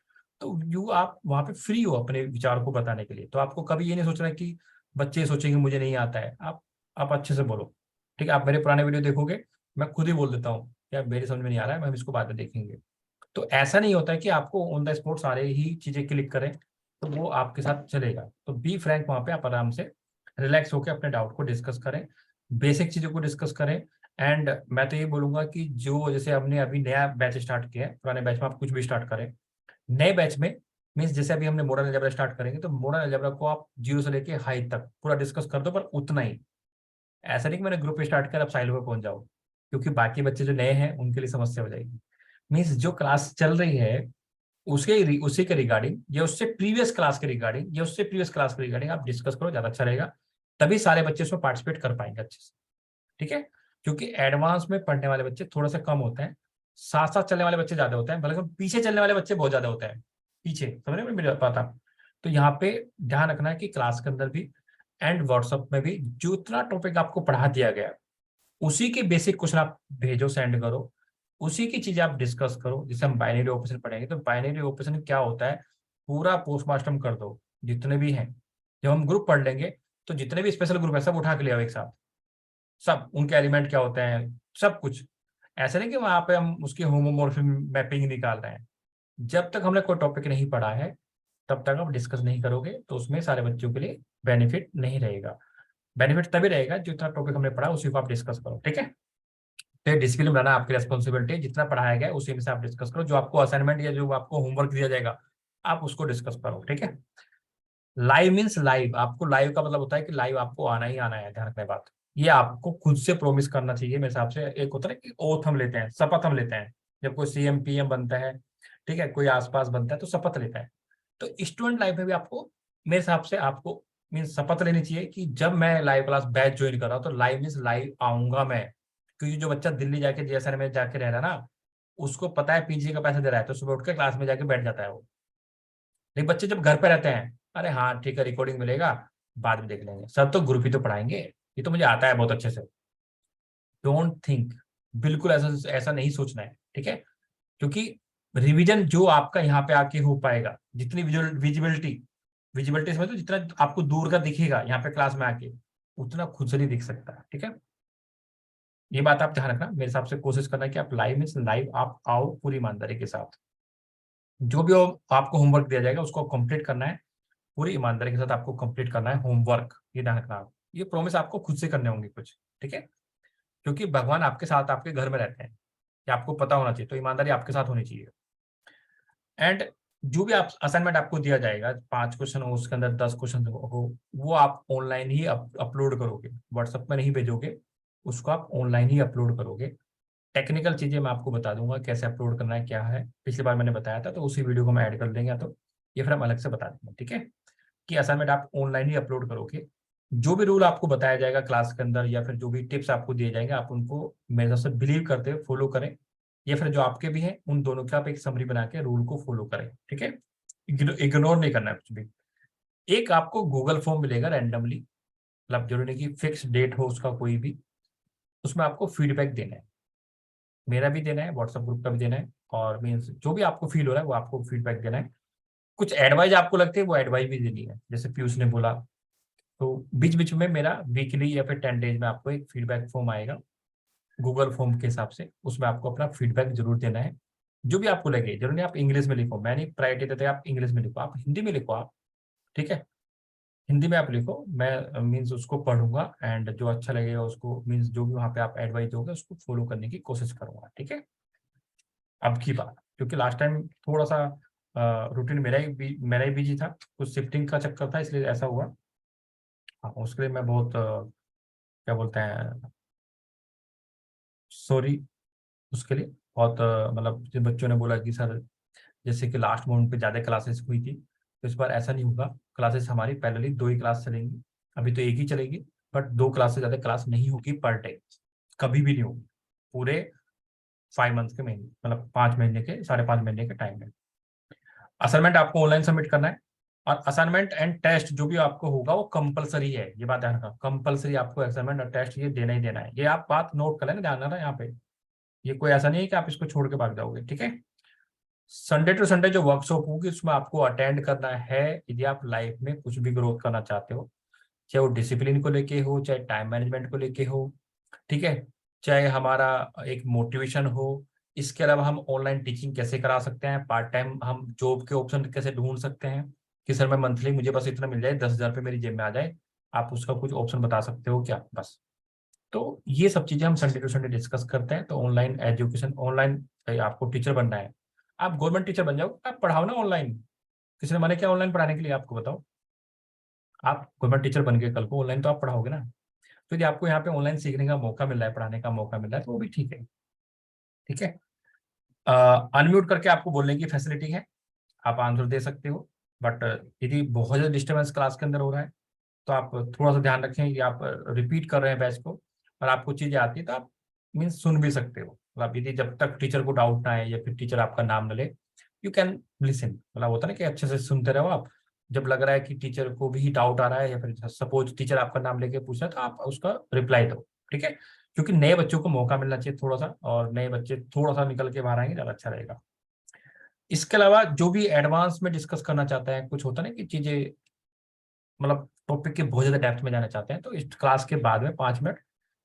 तो यू आप वहां पे फ्री हो अपने विचार को बताने के लिए। तो आपको कभी ये नहीं सोचना है कि बच्चे सोचेंगे मुझे नहीं आता है, आप अच्छे से बोलो, ठीक है। आप मेरे पुराने वीडियो देखोगे, मैं खुद ही बोल देता हूँ कि यार मेरे समझ में नहीं आ रहा है, हम इसको बाद में देखेंगे। तो ऐसा नहीं होता है कि आपको ऑन द स्पॉट सारे ही चीजें क्लिक करें तो वो आपके साथ चलेगा। तो बी फ्रैंक, वहां पे आप आराम से रिलैक्स होकर अपने डाउट को डिस्कस करें, बेसिक चीजों को डिस्कस करें। एंड मैं तो ये बोलूंगा कि जो जैसे हमने अभी नया बैच स्टार्ट किया है, पुराने बैच में आप कुछ भी स्टार्ट करें, नए बैच में मीन्स जैसे अभी हमने मॉडर्न अलजेब्रा स्टार्ट करेंगे तो मॉडर्न अलजेब्रा को आप 0 से लेके हाई तक पूरा डिस्कस कर दो, पर उतना ही। ऐसा नहीं कि मैंने ग्रुप स्टार्ट कर अब साइलो पे पहुंच जाओ, क्योंकि बाकी बच्चे जो नए हैं उनके लिए समस्या हो जाएगी। मीन्स जो क्लास चल रही है उसी के रिगार्डिंग या उससे प्रीवियस क्लास के रिगार्डिंग या उससे प्रीवियस क्लास के रिगार्डिंग आप डिस्कस करो, ज्यादा अच्छा रहेगा। तभी सारे बच्चे उसमें पार्टिसिपेट कर पाएंगे अच्छे से, ठीक है। क्योंकि एडवांस में पढ़ने वाले बच्चे थोड़ा सा कम होते हैं, साथ साथ चलने वाले बच्चे ज्यादा होते हैं, बल्कि पीछे चलने वाले बच्चे बहुत ज्यादा होते हैं, पीछे, समझ रहे हो मेरी बात आप। तो यहाँ पे ध्यान रखना है कि क्लास के अंदर भी एंड व्हाट्सएप में भी जितना टॉपिक आपको पढ़ा दिया गया उसी के बेसिक क्वेश्चन आप भेजो, सेंड करो, उसी की चीजें आप डिस्कस करो। जैसे हम बाइनरी ऑपरेशन पढ़ेंगे तो बाइनरी ऑपरेशन क्या होता है पूरा पोस्टमार्टम कर दो जितने भी हैं। जब हम ग्रुप पढ़ लेंगे तो जितने भी स्पेशल ग्रुप है सब उठा के ले आओ एक साथ, सब उनके एलिमेंट क्या होते हैं, सब कुछ। ऐसा नहीं कि वहां पे हम उसकी होमोमॉर्फिक मैपिंग निकाल रहे हैं। जब तक हमने कोई टॉपिक नहीं पढ़ा है तब तक आप डिस्कस नहीं करोगे तो उसमें सारे बच्चों के लिए बेनिफिट नहीं रहेगा। बेनिफिट तभी रहेगा जितना टॉपिक हमने पढ़ा उसी को आप डिस्कस करो, ठीक है। तो डिसिप्लिन बनाना आपकी रेस्पॉन्सिबिलिटी है, जितना पढ़ाया गया उसी में से आप डिस्कस करो। जो आपको असाइनमेंट या जो आपको होमवर्क दिया जाएगा आप उसको डिस्कस करो, ठीक है। लाइव मीन्स लाइव, आपको लाइव का मतलब होता है कि लाइव आपको आना ही आना है। ध्यान रखने बात, ये आपको खुद से प्रोमिस करना चाहिए मेरे हिसाब से। एक होता है कि ओथ हम लेते हैं, शपथ हम लेते हैं, जब कोई सीएम पीएम बनता है, ठीक है, कोई आसपास बनता है तो शपथ लेता है। तो स्टूडेंट लाइफ में भी आपको मेरे हिसाब से आपको मीन शपथ लेनी चाहिए कि जब मैं लाइव क्लास बैच ज्वाइन कर रहा हूँ तो लाइव मीन्स लाइव आऊंगा मैं। क्योंकि जो बच्चा दिल्ली जाके जीएसआर में जाके रह रहा है ना, उसको पता है पीजी का पैसा दे रहा है तो सुबह उठ के क्लास में जाके बैठ जाता है वो। लेकिन बच्चे जब घर पे रहते हैं, अरे हाँ ठीक है रिकॉर्डिंग मिलेगा बाद में देख लेंगे, सब तो ग्रुप ही तो पढ़ाएंगे, ये तो मुझे आता है बहुत अच्छे से। डोंट थिंक, बिल्कुल ऐसा ऐसा नहीं सोचना है, ठीक है। क्योंकि रिवीजन जो आपका यहाँ पे आके हो पाएगा, जितनी विजिबिलिटी विजिबिलिटी समझ लो, जितना आपको दूर का दिखेगा यहाँ पे क्लास में आके उतना खुद से नहीं दिख सकता, ठीक है। ये बात आप ध्यान रखना। मेरे हिसाब से कोशिश करना कि आप लाइव में लाइव आप आओ पूरी ईमानदारी के साथ। जो भी आपको होमवर्क दिया जाएगा उसको कंप्लीट करना है, पूरी ईमानदारी के साथ आपको कंप्लीट करना है होमवर्क। ये ध्यान रखना आप, ये प्रॉमिस आपको खुद से करने होंगे कुछ, ठीक है। क्योंकि भगवान आपके साथ आपके घर में रहते हैं, ये आपको पता होना चाहिए, तो ईमानदारी आपके साथ होनी चाहिए। एंड जो भी आप असाइनमेंट आपको दिया जाएगा 5 क्वेश्चन हो, उसके अंदर 10 क्वेश्चन हो, वो आप ऑनलाइन ही अपलोड करोगे, व्हाट्सएप में नहीं भेजोगे, उसको आप ऑनलाइन ही अपलोड करोगे। टेक्निकल चीजें मैं आपको बता दूंगा कैसे अपलोड करना है क्या है, पिछली बार मैंने बताया था, तो उसी वीडियो को मैं ऐड कर देंगे, तो ये फिर हम अलग से बता देंगे, ठीक है। कि असाइनमेंट आप ऑनलाइन ही अपलोड करोगे। जो भी रूल आपको बताया जाएगा क्लास के अंदर या फिर जो भी टिप्स आपको दिए जाएंगे आप उनको मेरे हिसाब से बिलीव करते हुए फॉलो करें, या फिर जो आपके भी हैं उन दोनों का आप एक समरी बना के रूल को फॉलो करें, ठीक है। इग्नोर नहीं करना है कुछ भी। एक आपको गूगल फॉर्म मिलेगा रैंडमली, मतलब जरूरी नहीं कि फिक्स डेट हो उसका कोई भी, उसमें आपको फीडबैक देना है, मेरा भी देना है, व्हाट्सएप ग्रुप का भी देना है, और मीन्स जो भी आपको फील हो रहा है वो आपको फीडबैक देना है। कुछ एडवाइस आपको लगती है वो एडवाइस भी देनी है, जैसे पीयूष ने बोला। तो बीच बीच में मेरा वीकली या फिर 10 डेज में आपको एक फीडबैक फॉर्म आएगा गूगल फॉर्म के हिसाब से, उसमें आपको अपना फीडबैक जरूर देना है। जो भी आपको लगे, जरूर नहीं आप इंग्लिश में लिखो, मैं नहीं प्रायोरिटी देते आप इंग्लिश में लिखो, आप हिंदी में लिखो आप, ठीक है। हिंदी में आप लिखो, मैं मीन्स उसको पढ़ूंगा एंड जो अच्छा लगेगा उसको मीन्स जो भी वहाँ पे आप एडवाइस दोगे उसको फॉलो करने की कोशिश करूंगा, ठीक है। अब की बात, क्योंकि लास्ट टाइम थोड़ा सा रूटीन मेरा ही बिजी था, कुछ शिफ्टिंग का चक्कर था इसलिए ऐसा हुआ। हाँ, उसके लिए मैं बहुत क्या बोलते हैं सॉरी उसके लिए। बहुत मतलब जिन बच्चों ने बोला कि सर जैसे कि लास्ट मोमेंट पे ज़्यादा क्लासेस हुई थी, तो इस बार ऐसा नहीं होगा। क्लासेस हमारी पहले 2 ही क्लास चलेंगी, अभी तो एक ही चलेगी, बट 2 क्लास से ज़्यादा क्लास नहीं होगी पर डे, कभी भी नहीं होगी पूरे 5 मंथ्स के महीने, मतलब 5 महीने के 5.5 महीने के टाइम में। असाइनमेंट आपको ऑनलाइन सबमिट करना है, और असाइनमेंट एंड टेस्ट जो भी आपको होगा वो कंपलसरी है, ये बात ध्यान रखना, कंपलसरी आपको असाइनमेंट और टेस्ट ये देना ही देना है, ये आप बात नोट कर लेना, ध्यान रखना यहाँ पे, ये कोई ऐसा नहीं है कि आप इसको छोड़ के भाग जाओगे, ठीक है। संडे टू संडे जो वर्कशॉप होगी उसमें आपको अटेंड करना है यदि आप लाइफ में कुछ भी ग्रोथ करना चाहते हो, चाहे वो डिसिप्लिन को लेके हो, चाहे टाइम मैनेजमेंट को लेके हो, ठीक है, चाहे हमारा एक मोटिवेशन हो। इसके अलावा हम ऑनलाइन टीचिंग कैसे करा सकते हैं, पार्ट टाइम हम जॉब के ऑप्शन कैसे ढूंढ सकते हैं कि सर मैं मंथली मुझे बस इतना मिल जाए, 10,000 रुपये मेरी जेब में आ जाए, आप उसका कुछ ऑप्शन बता सकते हो क्या, बस। तो ये सब चीजें हम संडे टू संडे डिस्कस करते हैं। तो ऑनलाइन एजुकेशन, ऑनलाइन आपको टीचर बनना है, आप गवर्नमेंट टीचर बन जाओ, आप पढ़ाओ ना ऑनलाइन, किसी ने मना किया ऑनलाइन पढ़ाने के लिए, आपको बताओ, आप गवर्नमेंट टीचर बन गए कल को, ऑनलाइन तो आप पढ़ाओगे ना। तो यदि आपको यहाँ पे ऑनलाइन सीखने का मौका मिल रहा है, पढ़ाने का मौका मिल रहा है, तो वो भी ठीक है, ठीक है। अनम्यूट करके आपको बोलने की फैसिलिटी है, आप आंसर दे सकते हो, बट यदि बहुत ज्यादा डिस्टर्बेंस क्लास के अंदर हो रहा है तो आप थोड़ा सा ध्यान रखें कि आप रिपीट कर रहे हैं बैच को, और आपको चीजें आती है तो आप मीन्स सुन भी सकते हो, मतलब यदि जब तक टीचर को डाउट ना है या फिर टीचर आपका नाम न ले, यू कैन लिसन, मतलब होता है ना कि अच्छे से सुनते रहो आप। जब लग रहा है कि टीचर को भी डाउट आ रहा है या फिर सपोज टीचर आपका नाम लेके पूछ रहा है तो आप उसका रिप्लाई दो, ठीक है, क्योंकि नए बच्चों को मौका मिलना चाहिए थोड़ा सा, और नए बच्चे थोड़ा सा निकल के बाहर आएंगे ज्यादा अच्छा रहेगा। इसके अलावा जो भी एडवांस में डिस्कस करना चाहते हैं, कुछ होता है ना कि चीजें मतलब टॉपिक के बहुत ज्यादा डेप्थ में जाना चाहते हैं, तो इस क्लास के बाद में 5 मिनट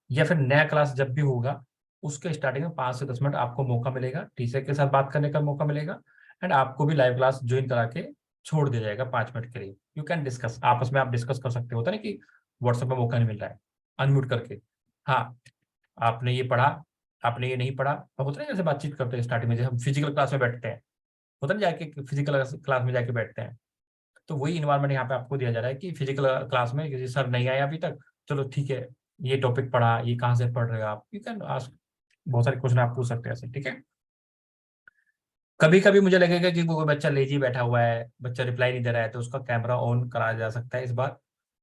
या फिर नया क्लास जब भी होगा उसके स्टार्टिंग में 5 से 10 मिनट आपको मौका मिलेगा, टीचर के साथ बात करने का मौका मिलेगा, एंड आपको भी लाइव क्लास ज्वाइन करा के छोड़ दिया जाएगा 5 मिनट के लिए। यू कैन डिस्कस, आपस में आप डिस्कस कर सकते हो, होता है ना कि व्हाट्सएप में मौका नहीं मिल रहा है, अनम्यूट करके, हाँ आपने ये पढ़ा, आपने ये नहीं पढ़ा, अब होता है ना जैसे बातचीत करते हैं स्टार्टिंग में, जैसे हम फिजिकल क्लास में बैठते हैं, होता है ना जाके फिजिकल क्लास में जाके बैठते हैं, तो वही इन्वायरमेंट यहाँ पे आपको दिया जा रहा है कि फिजिकल क्लास में किसी सर नहीं आए अभी तक, चलो ठीक है, ये टॉपिक पढ़ा, ये कहाँ से पढ़ रहे हो आप, यू कैन आस्क, बहुत सारे क्वेश्चन आप पूछ सकते हैं ऐसे, ठीक है। कभी कभी मुझे लगेगा कि कोई बच्चा लेजी बैठा हुआ है, बच्चा रिप्लाई नहीं दे रहा है, तो उसका कैमरा ऑन कराया जा सकता है इस बार,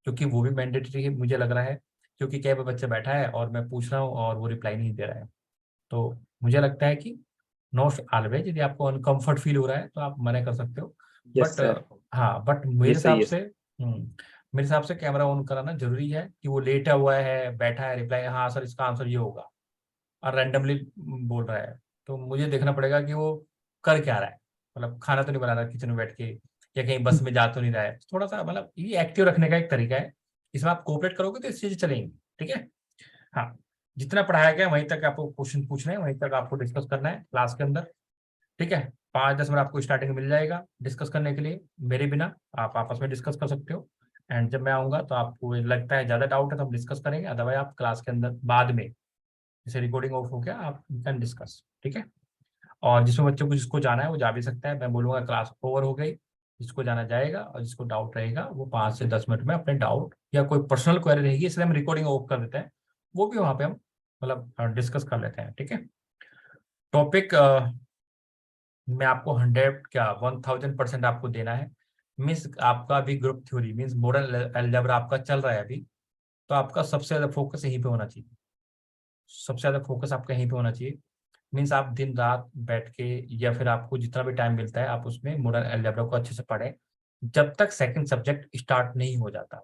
क्योंकि वो भी मैंडेटरी है मुझे लग रहा है, क्योंकि कई बार बच्चा बैठा है और मैं पूछ रहा हूँ और वो रिप्लाई नहीं दे रहा है, तो मुझे लगता है कि नॉट ऑलवेज, यदि आपको अनकंफर्ट फील हो रहा है तो आप मना कर सकते हो, यस बट सर, हाँ, बट ये सही है। मेरे हिसाब से कैमरा ऑन कराना जरूरी है कि वो लेटा हुआ है, बैठा है, रिप्लाई हाँ सर इसका आंसर ये होगा, और रैंडमली बोल रहा है, तो मुझे देखना पड़ेगा कि वो कर क्या रहा है, मतलब खाना तो नहीं बना रहा किचन में बैठ के, या कहीं बस में जा तो नहीं रहा है, थोड़ा सा मतलब ये एक्टिव रखने का एक तरीका है, इसमें आप कोऑपरेट करोगे तो इस चीजें चलेंगी, ठीक है। हाँ, जितना पढ़ाया गया वहीं तक आपको क्वेश्चन पूछने हैं, वहीं तक आपको डिस्कस करना है क्लास के अंदर, ठीक है। 5-10 मिनट आपको स्टार्टिंग में मिल जाएगा डिस्कस करने के लिए, मेरे बिना आप आपस में डिस्कस कर सकते हो, एंड जब मैं आऊंगा तो आपको लगता है ज्यादा डाउट है तो हम डिस्कस करेंगे, अदरवाइज आप क्लास के अंदर बाद में, जैसे रिकॉर्डिंग ऑफ हो गया, आप कैन डिस्कस, ठीक है। और जिसमें बच्चों को जिसको जाना है वो जा भी सकता है, मैं बोलूंगा क्लास ओवर हो गई, जिसको जाना जाएगा, और जिसको डाउट रहेगा वो 5 से 10 मिनट में अपने डाउट या कोई पर्सनल क्वेरी रहेगी इसलिए हम रिकॉर्डिंग ऑफ कर देते हैं, वो भी वहाँ पे हम मतलब डिस्कस कर लेते हैं, ठीक है। टॉपिक में आपको 100 क्या 1000% आपको देना है, मीन्स आपका अभी group theory means modern algebra आपका चल रहा है अभी, तो आपका सबसे ज्यादा फोकस यहीं पे होना चाहिए, सबसे ज्यादा फोकस आपका यहीं पे होना चाहिए, मीन्स आप दिन रात बैठ के या फिर आपको जितना भी टाइम मिलता है आप उसमें मॉडर्न अलजेब्रा को अच्छे से पढ़ें जब तक सेकंड सब्जेक्ट स्टार्ट नहीं हो जाता,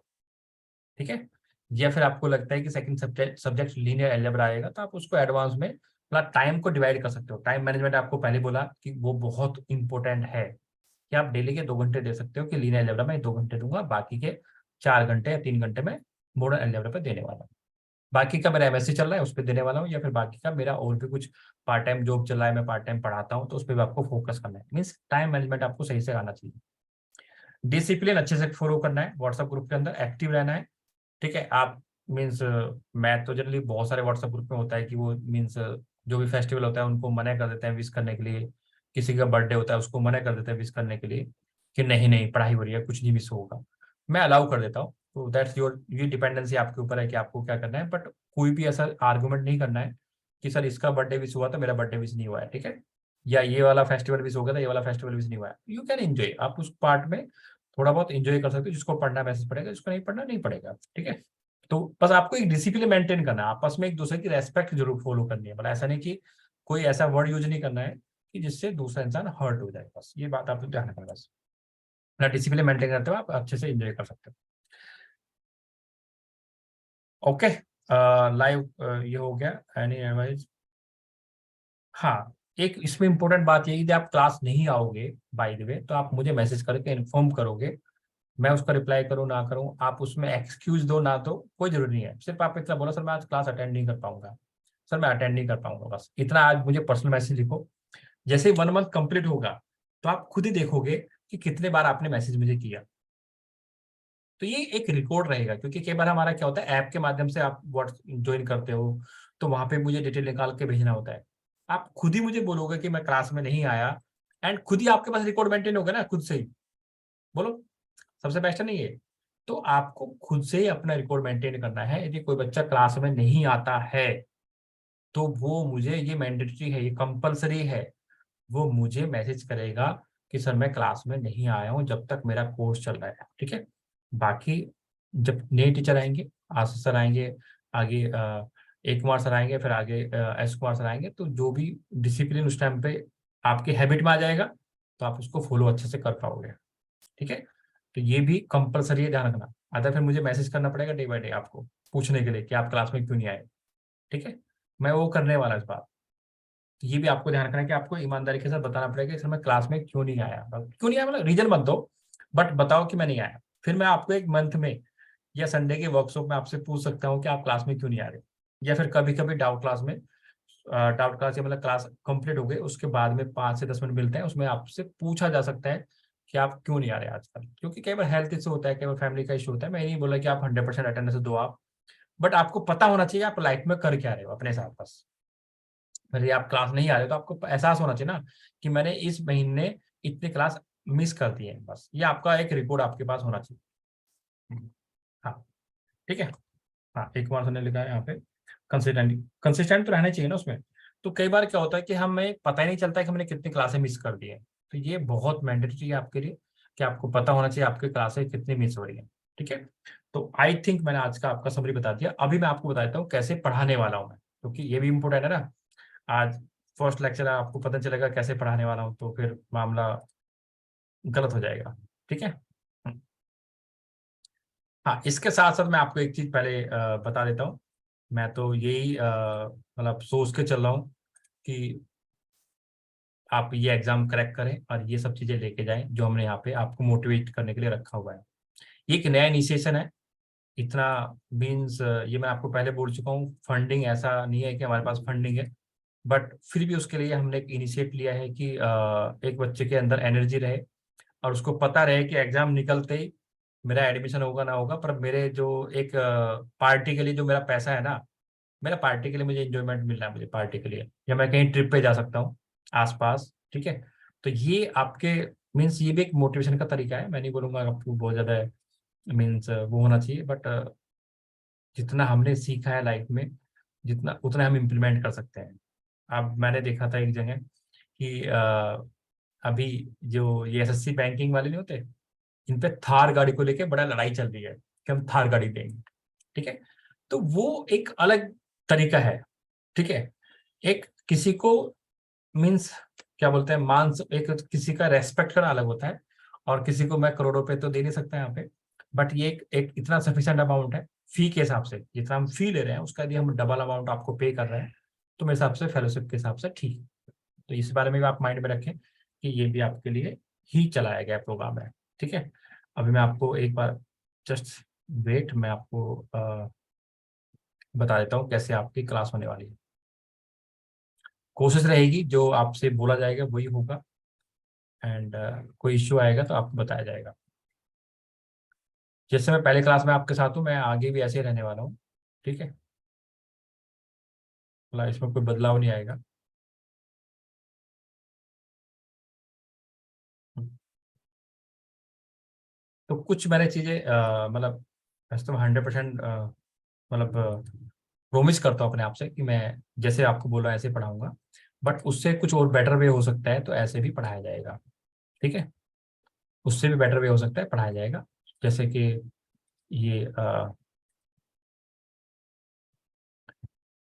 ठीक है। या फिर आपको लगता है कि सेकंड सब्जेक्ट लीनियर अलजेब्रा आएगा तो आप उसको एडवांस में मतलब टाइम को डिवाइड कर सकते हो, टाइम मैनेजमेंट आपको पहले बोला कि वो बहुत इंपॉर्टेंट है, कि आप डेली के 2 घंटे दे सकते हो कि लीनियर अलजेब्रा में 2 घंटे दूंगा, बाकी के 4 घंटे या 3 घंटे में मॉडर्न अलजेब्रा पे देने वाला हूँ, बाकी का मेरा एमएससी चल रहा है उस पर देने वाला हूँ, या फिर बाकी का मेरा और भी कुछ पार्ट टाइम जॉब चल रहा है, मैं पार्ट टाइम पढ़ाता हूँ तो उस पर भी आपको फोकस करना है, मीन्स टाइम मैनेजमेंट आपको सही से आना चाहिए, डिसिप्लिन अच्छे से फॉलो करना है, व्हाट्सएप ग्रुप के अंदर एक्टिव रहना है, ठीक है। आप मीन्स मैं तो जनरली बहुत सारे व्हाट्सएप ग्रुप में होता है कि वो मीन्स जो भी फेस्टिवल होता है उनको मना कर देते हैं विश करने के लिए, किसी का बर्थडे होता है उसको मना कर देते हैं विश करने के लिए कि नहीं नहीं पढ़ाई हो रही है कुछ नहीं मिस होगा, मैं अलाउ कर देता हूँ, तो दैट्स योर, ये डिपेंडेंसी आपके ऊपर है कि आपको क्या करना है, बट कोई भी ऐसा आर्गूमेंट नहीं करना है कि सर इसका बर्थडे विश हुआ था मेरा बर्थडे विश नहीं हुआ है, ठीक है, या ये वाला फेस्टिवल विश हो गया था ये वाला फेस्टिवल विश नहीं हुआ है, यू कैन एंजॉय, आप उस पार्ट में थोड़ा बहुत एंजॉय कर सकते हो, जिसको पढ़ना मैसेज पड़ेगा, जिसको नहीं पढ़ना नहीं पड़ेगा, ठीक है। तो बस आपको एक डिसिप्लिन मेंटेन करना है, आपस में एक दूसरे की रेस्पेक्ट जरूर फॉलो करनी है, मतलब ऐसा नहीं कि कोई ऐसा वर्ड यूज नहीं करना है कि जिससे दूसरा इंसान हर्ट हो जाए, बस ये बात आपको ध्यान रखना बस। अपना डिसिप्लिन मेंटेन करते हुए आप अच्छे से एंजॉय कर सकते हो। ओके, लाइव ये हो गया। Any advice? हाँ, एक इसमें इंपॉर्टेंट बात ये है, यदि आप क्लास नहीं आओगे बाय द वे, तो आप मुझे मैसेज करके इन्फॉर्म करोगे, मैं उसका रिप्लाई करूँ ना करूँ, आप उसमें एक्सक्यूज दो ना दो, कोई जरूरी नहीं है। सिर्फ आप इतना बोलो, सर मैं आज क्लास अटेंड नहीं कर पाऊंगा, सर मैं अटेंड नहीं कर पाऊंगा, बस इतना आज मुझे पर्सनल मैसेज लिखो। जैसे ही 1 मंथ कंप्लीट होगा तो आप खुद ही देखोगे कि कितने बार आपने मैसेज मुझे किया। तो ये एक रिकॉर्ड रहेगा, क्योंकि कई बार हमारा क्या होता है, ऐप के माध्यम से आप व्हाट्स ज्वाइन करते हो, तो वहां पे मुझे डिटेल निकाल के भेजना होता है। आप खुद ही मुझे बोलोगे कि मैं क्लास में नहीं आया, एंड खुद ही आपके पास रिकॉर्ड मेंटेन होगा ना, खुद से ही बोलो, सबसे बेस्ट है नहीं ये? तो आपको खुद से ही अपना रिकॉर्ड मेंटेन करना है। यदि कोई बच्चा क्लास में नहीं आता है तो वो मुझे, ये मैंडेटरी है, ये कंपलसरी है, वो मुझे मैसेज करेगा कि सर मैं क्लास में नहीं आया हूँ जब तक मेरा कोर्स चल रहा है। ठीक है, बाकी जब नए टीचर आएंगे, आशीष सर आएंगे, आगे ए कुमार सर आएंगे, फिर आगे एस कुमार सर आएंगे, तो जो भी डिसिप्लिन उस टाइम पे आपके हैबिट में आ जाएगा तो आप उसको फॉलो अच्छे से कर पाओगे। ठीक है, तो ये भी कंपलसरी है, ध्यान रखना। अदर फिर मुझे मैसेज करना पड़ेगा डे बाय डे आपको, पूछने के लिए कि आप क्लास में क्यों नहीं आए। ठीक है, मैं वो करने वाला इस बार। तो ये भी आपको ध्यान रखना है कि आपको ईमानदारी के साथ बताना पड़ेगा कि सर मैं क्लास में क्यों नहीं आया। क्यों नहीं आया मतलब रीजन मत दो, बट बताओ कि मैं नहीं आया। फिर मैं आपको एक मंथ में या संडे के वर्कशॉप में आपसे पूछ सकता हूँ कि आप क्लास में क्यों नहीं आ रहे, या फिर कभी कभी डाउट क्लास में, डाउट क्लास या मतलब क्लास कंप्लीट हो गई उसके बाद में 5 से 10 मिनट मिलते हैं, उसमें आपसे पूछा जा सकता है कि आप क्यों नहीं आ रहे आजकल। क्योंकि कई बार हेल्थ इशू होता है, कई बार फैमिली का इशू होता है। मैं नहीं बोला कि आप 100% अटेंडेंस दो आप, बट आपको पता होना चाहिए आप लाइफ में कर क्या रहे हो अपने साथ। बस फिर आप क्लास नहीं आ रहे हो तो आपको एहसास होना चाहिए ना कि मैंने इस महीने इतने क्लास मिस कर दिए हैं। बस ये आपका एक रिपोर्ट आपके पास होना चाहिए। हाँ, ठीक है। हाँ, एक बार ने लिखा है यहाँ पे, कंसिस्टेंट, कंसिस्टेंट तो रहना चाहिए ना उसमें। तो कई बार क्या होता है कि हमें पता ही नहीं चलता है कि हमने कितनी क्लासें मिस कर दी है। तो ये बहुत मैंडेटरी है आपके लिए कि आपको पता होना चाहिए आपकी क्लासें कितनी मिस हो रही है। ठीक है, तो आई थिंक मैंने आज का आपका समरी बता दिया। अभी मैं आपको बता देता हूँ कैसे पढ़ाने वाला हूँ मैं, क्योंकि ये भी इम्पोर्टेंट है ना। आज फर्स्ट लेक्चर है, आपको पता चलेगा कैसे पढ़ाने वाला हूँ तो फिर मामला गलत हो जाएगा। ठीक है। हाँ, इसके साथ साथ मैं आपको एक चीज पहले बता देता हूँ। मैं तो यही मतलब सोच के चल रहा हूँ कि आप ये एग्जाम क्रैक करें और ये सब चीजें लेके जाएं जो हमने यहाँ पे आपको मोटिवेट करने के लिए रखा हुआ है। ये एक नया इनिशिएशन है, इतना मीन्स ये मैं आपको पहले बोल चुका हूँ, फंडिंग ऐसा नहीं है कि हमारे पास फंडिंग है, बट फिर भी उसके लिए हमने एक इनिशिएट लिया है कि एक बच्चे के अंदर एनर्जी रहे और उसको पता रहे कि एग्जाम निकलते ही मेरा एडमिशन होगा ना होगा, पर मेरे जो एक पार्टी के लिए जो मेरा पैसा है ना, मेरा पार्टी के लिए मुझे इंजॉयमेंट मिल रहा है, मुझे पार्टी के लिए, या मैं कहीं ट्रिप पे जा सकता हूँ आसपास। ठीक है, तो ये आपके मीन्स ये भी एक मोटिवेशन का तरीका है। मैं नहीं बोलूंगा आपको बहुत ज्यादा मीन्स वो होना चाहिए, बट जितना हमने सीखा है लाइफ में, जितना उतना हम इम्प्लीमेंट कर सकते हैं। अब मैंने देखा था एक जगह कि अभी जो ये एसएससी बैंकिंग वाले नहीं होते, इन पे थार गाड़ी को लेके बड़ा लड़ाई चल रही है कि हम थार गाड़ी देंगे। ठीक है, तो वो एक अलग तरीका है। ठीक है, एक किसी को मीन्स क्या बोलते हैं, मान, एक किसी का रेस्पेक्ट करना अलग होता है, और किसी को मैं करोड़ों पे तो दे नहीं सकता यहाँ पे, बट ये एक इतना सफिशिएंट अमाउंट है फी के हिसाब से, जितना हम फी ले रहे हैं उसका यदि हम डबल अमाउंट आपको पे कर रहे हैं तो मेरे हिसाब से फेलोशिप के हिसाब से ठीक है। तो इस बारे में भी आप माइंड में रखें कि ये भी आपके लिए ही चलाया गया प्रोग्राम है। ठीक है, अभी मैं आपको एक बार जस्ट वेट, मैं आपको बता देता हूँ कैसे आपकी क्लास होने वाली है। कोशिश रहेगी जो आपसे बोला जाएगा वही होगा, एंड कोई इश्यू आएगा तो आपको बताया जाएगा। जैसे मैं पहले क्लास में आपके साथ हूँ, मैं आगे भी ऐसे ही रहने वाला हूँ। ठीक है, मतलब इसमें कोई बदलाव नहीं आएगा। तो कुछ मैंने चीज़ें मतलब वैसे तो 100% मतलब प्रोमिस करता हूँ अपने आप से कि मैं जैसे आपको बोला ऐसे पढ़ाऊंगा, बट उससे कुछ और बेटर वे हो सकता है तो ऐसे भी पढ़ाया जाएगा। ठीक है, उससे भी बेटर वे हो सकता है पढ़ाया जाएगा। जैसे कि ये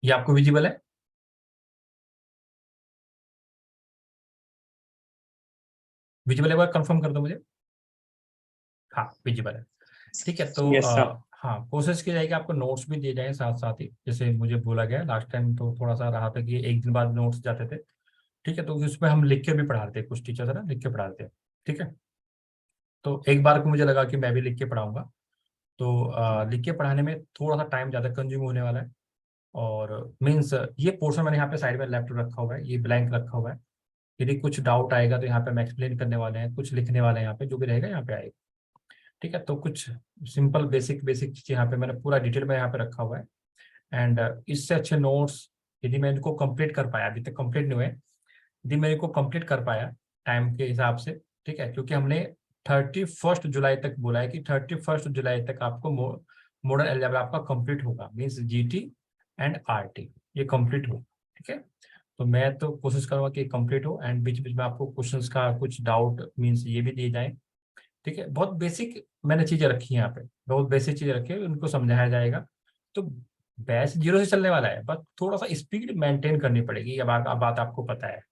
आपको विजिबल है? विजिबल एक बार कंफर्म कर दो मुझे। हाँ विजिबल है, ठीक है। तो Yes, sir. हाँ कोशिश की जाएगी आपको नोट्स भी दिए जाएंगे साथ साथ ही, जैसे मुझे बोला गया लास्ट टाइम तो थोड़ा सा रहा था कि एक दिन बाद नोट्स जाते थे, ठीक है। तो उसमें हम लिख के भी पढ़ाते हैं, कुछ टीचर है ना लिख के पढ़ाते हैं, ठीक है। तो एक बार को मुझे लगा कि मैं भी लिख के पढ़ाऊंगा, तो लिख के पढ़ाने में थोड़ा सा टाइम ज़्यादा कंज्यूम होने वाला है। और मीन्स ये पोर्शन मैंने यहाँ पे साइड में लेफ्ट रखा हुआ है, ये ब्लैंक रखा हुआ है। यदि कुछ डाउट आएगा तो यहाँ पे हम एक्सप्लेन करने वाले हैं, कुछ लिखने वाले हैं, यहाँ पे जो भी रहेगा यहाँ पे आएगा, ठीक है। तो कुछ सिंपल बेसिक बेसिक चीज़ यहाँ पे मैंने पूरा डिटेल में यहाँ पे रखा हुआ है। एंड इससे अच्छे नोट्स यदि मैं इनको कंप्लीट कर पाया, अभी तक कंप्लीट नहीं हुए, यदि मैं इनको कंप्लीट कर पाया टाइम के हिसाब से, ठीक है, क्योंकि हमने 31 जुलाई तक बोला है कि 31 जुलाई तक आपको मॉडर्न अलजेब्रा आपका कंप्लीट होगा, मीन्स जीटी एंड आरटी ये कंप्लीट हो, ठीक है। तो मैं तो कोशिश करूंगा कि कंप्लीट हो, एंड बीच बीच में आपको क्वेश्चंस का कुछ डाउट मीन्स ये भी दिए जाए, ठीक है। बहुत बेसिक मैंने चीजें रखी हैं यहाँ पे, बहुत बेसिक चीजें रखी है, उनको समझाया जाएगा। तो बैच 0 से चलने वाला है, बस थोड़ा सा स्पीड मेंटेन करनी पड़ेगी, ये बात आपको पता है।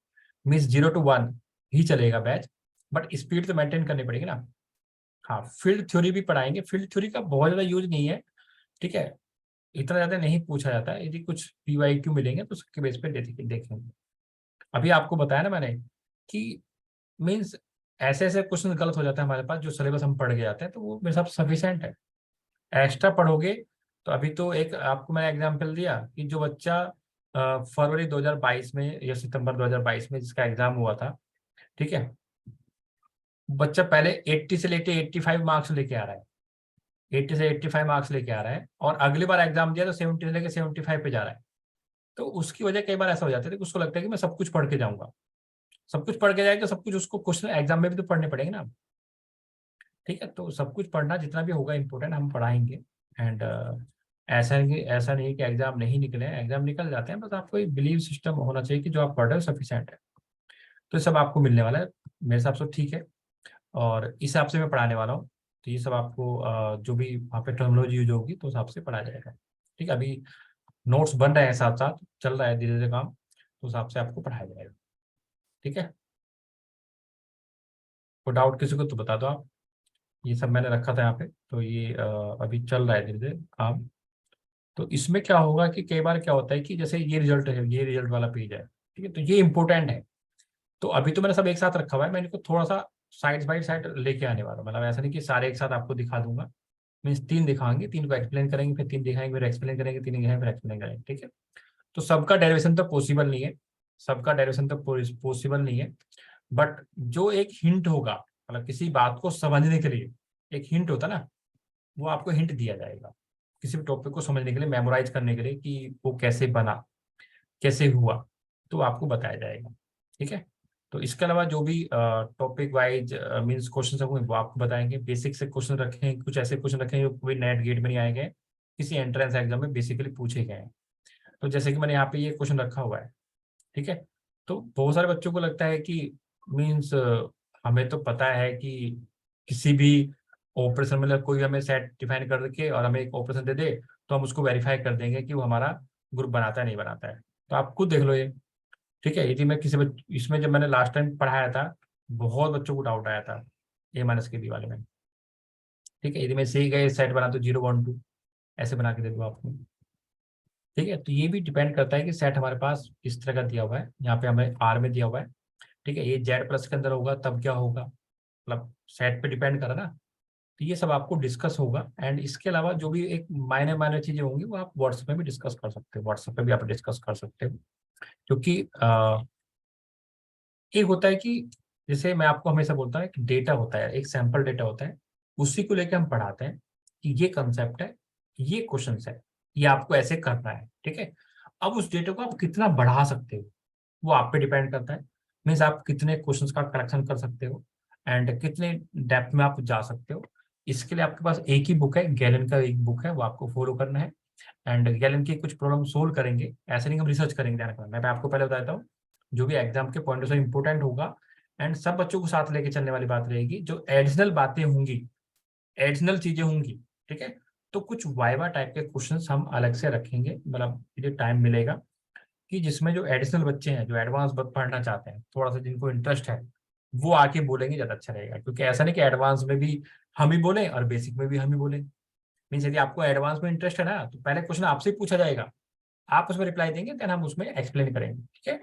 मीन्स 0 to 1 ही चलेगा बैच, बट स्पीड तो मेंटेन करनी पड़ेगी ना। हाँ फील्ड थ्योरी भी पढ़ाएंगे, फील्ड थ्योरी का बहुत ज़्यादा यूज नहीं है, ठीक है, इतना ज़्यादा नहीं पूछा जाता है। यदि कुछ PYQ मिलेंगे तो उसके बेस पे देखेंगे। अभी आपको बताया ना मैंने कि मीन्स ऐसे ऐसे क्वेश्चन गलत हो जाते हैं हमारे पास, जो सिलेबस हम पढ़ के जाते हैं, तो वो मेरे हिसाब से सफिशिएंट है। एक्स्ट्रा पढ़ोगे तो अभी तो एक आपको मैंने एग्जांपल दिया कि जो बच्चा फरवरी 2022 में या सितंबर 2022 में जिसका एग्जाम हुआ था, ठीक है, बच्चा पहले 80 से लेके 85 मार्क्स लेके आ रहा है, 80 से 85 मार्क्स लेके आ रहा है, और अगली बार एग्जाम दिया तो 70 से लेके 75 पे जा रहा है। तो उसकी वजह कई बार ऐसा हो जाता है कि उसको लगता है कि मैं सब कुछ पढ़ के जाऊंगा, सब कुछ पढ़ के जाएगा, सब कुछ उसको क्वेश्चन एग्जाम में भी तो पढ़ने पड़ेंगे ना, ठीक है। तो सब कुछ पढ़ना जितना भी होगा इंपॉर्टेंट हम पढ़ाएंगे। एंड ऐसा नहीं कि एग्जाम नहीं निकले, एग्जाम निकल जाते हैं, बस आपको एक बिलीव सिस्टम होना चाहिए कि जो आप पढ़ रहे हो सफिशिएंट है। तो ये सब आपको मिलने वाला है मेरे हिसाब से, ठीक है। और इस हिसाब से मैं पढ़ाने वाला हूँ, तो ये सब आपको जो भी वहाँ पे टर्मिनोलॉजी यूज होगी तो उस हिसाब से पढ़ाया जाएगा, ठीक है। अभी नोट्स बन रहे हैं, साथ साथ चल रहा है धीरे धीरे काम, तो उस हिसाब से आपको पढ़ाया जाएगा, ठीक है। कोई डाउट किसी को तो बता दो आप। ये सब मैंने रखा था यहाँ पे, तो ये अभी चल रहा है धीरे धीरे काम। तो इसमें क्या होगा कि कई बार क्या होता है कि जैसे ये रिजल्ट है, ये रिजल्ट वाला पेज है, ठीक है, तो ये इंपॉर्टेंट है। तो अभी तो मैंने सब एक साथ रखा हुआ है, मैं इनको थोड़ा सा साइड बाई साइड लेके आने वाला हूँ, मतलब ऐसा नहीं कि सारे एक साथ आपको दिखा दूंगा। मीन्स 3 दिखाएंगे, 3 को एक्सप्लेन करेंगे, फिर 3 दिखाएंगे, फिर एक्सप्लेन करेंगे, 3 दिखाएंगे, फिर एक्सप्लेन करेंगे, ठीक है। तो सबका डेरिवेशन तो पॉसिबल नहीं है, सबका डेरिवेशन तो पॉसिबल नहीं है, बट जो एक हिंट होगा, मतलब किसी बात को समझने के लिए एक हिंट होता ना, वो आपको हिंट दिया जाएगा किसी भी टॉपिक को समझने के लिए, मेमोराइज करने के लिए कि वो कैसे बना, कैसे हुआ, तो आपको बताया जाएगा, ठीक है। तो इसके अलावा जो भी टॉपिक वाइज मीन्स क्वेश्चन होंगे वो आपको बताएंगे। बेसिक से क्वेश्चन रखें, कुछ ऐसे क्वेश्चन रखें जो कोई नेट गेट में नहीं आए गए, किसी एंट्रेंस एग्जाम में बेसिकली पूछे गए हैं। तो जैसे कि मैंने यहाँ पे ये क्वेश्चन रखा हुआ है, ठीक है। तो बहुत सारे बच्चों को लगता है कि मीन्स हमें तो पता है कि किसी भी ऑपरेशन, मतलब कोई हमें सेट डिफाइन कर के और हमें एक ऑपरेशन दे दे तो हम उसको वेरीफाई कर देंगे कि वो हमारा ग्रुप बनाता है नहीं बनाता है। तो आप खुद देख लो ये, ठीक है। यदि मैं इसमें जब मैंने लास्ट टाइम पढ़ाया था, बहुत बच्चों को डाउट आया था A-B वाले में, ठीक है। यदि मैं सही गए सेट बना तो 0 1 2 ऐसे बना के दे दूँ आपको, ठीक है। तो ये भी डिपेंड करता है कि सेट हमारे पास किस तरह का दिया हुआ है, यहाँ पे हमें R में दिया हुआ है, ठीक है। ये Z+ के अंदर होगा तब क्या होगा, मतलब सेट पे डिपेंड करा ना। तो ये सब आपको डिस्कस होगा, एंड इसके अलावा जो भी एक माइनर माइनर चीजें होंगी वो आप व्हाट्सएप में भी डिस्कस कर सकते हो, व्हाट्सएप पे भी आप डिस्कस कर सकते हो। क्योंकि एक होता है कि जैसे मैं आपको हमेशा बोलता हूँ, एक डेटा होता है, एक सैंपल डेटा होता है, उसी को लेके हम पढ़ाते हैं कि ये कंसेप्ट है, ये क्वेश्चन है, ये आपको ऐसे करना है, ठीक है। अब उस डेटा को आप कितना बढ़ा सकते हो वो आप पे डिपेंड करता है। मीन्स आप कितने क्वेश्चंस का कलेक्शन कर सकते हो एंड कितने डेप्थ में आप जा सकते हो। इसके लिए आपके पास एक ही बुक है, गैलन का एक बुक है, वो आपको फॉलो करना है। एंड गैलन की कुछ प्रॉब्लम सोल्व करेंगे, ऐसे नहीं हम रिसर्च करेंगे, ध्यान रखना। मैं आपको पहले बताता हूँ जो भी एग्जाम के पॉइंट से इंपॉर्टेंट होगा, एंड सब बच्चों को साथ लेके चलने वाली बात रहेगी, जो एडिशनल बातें होंगी, एडिशनल चीजें होंगी, ठीक है। तो कुछ वाइवा टाइप के क्वेश्चंस हम अलग से रखेंगे, मतलब ये टाइम मिलेगा कि जिसमें जो एडिशनल बच्चे हैं, जो एडवांस पढ़ना चाहते हैं, थोड़ा सा जिनको इंटरेस्ट है, वो आके बोलेंगे, ज्यादा अच्छा रहेगा। क्योंकि ऐसा नहीं कि एडवांस में भी हम ही बोले और बेसिक में भी हम ही बोले। मीन्स यदि आपको एडवांस में इंटरेस्ट है ना, तो पहले क्वेश्चन आपसे ही पूछा जाएगा, आप उसमें रिप्लाई देंगे, देन हम उसमें एक्सप्लेन करेंगे। ठीक है,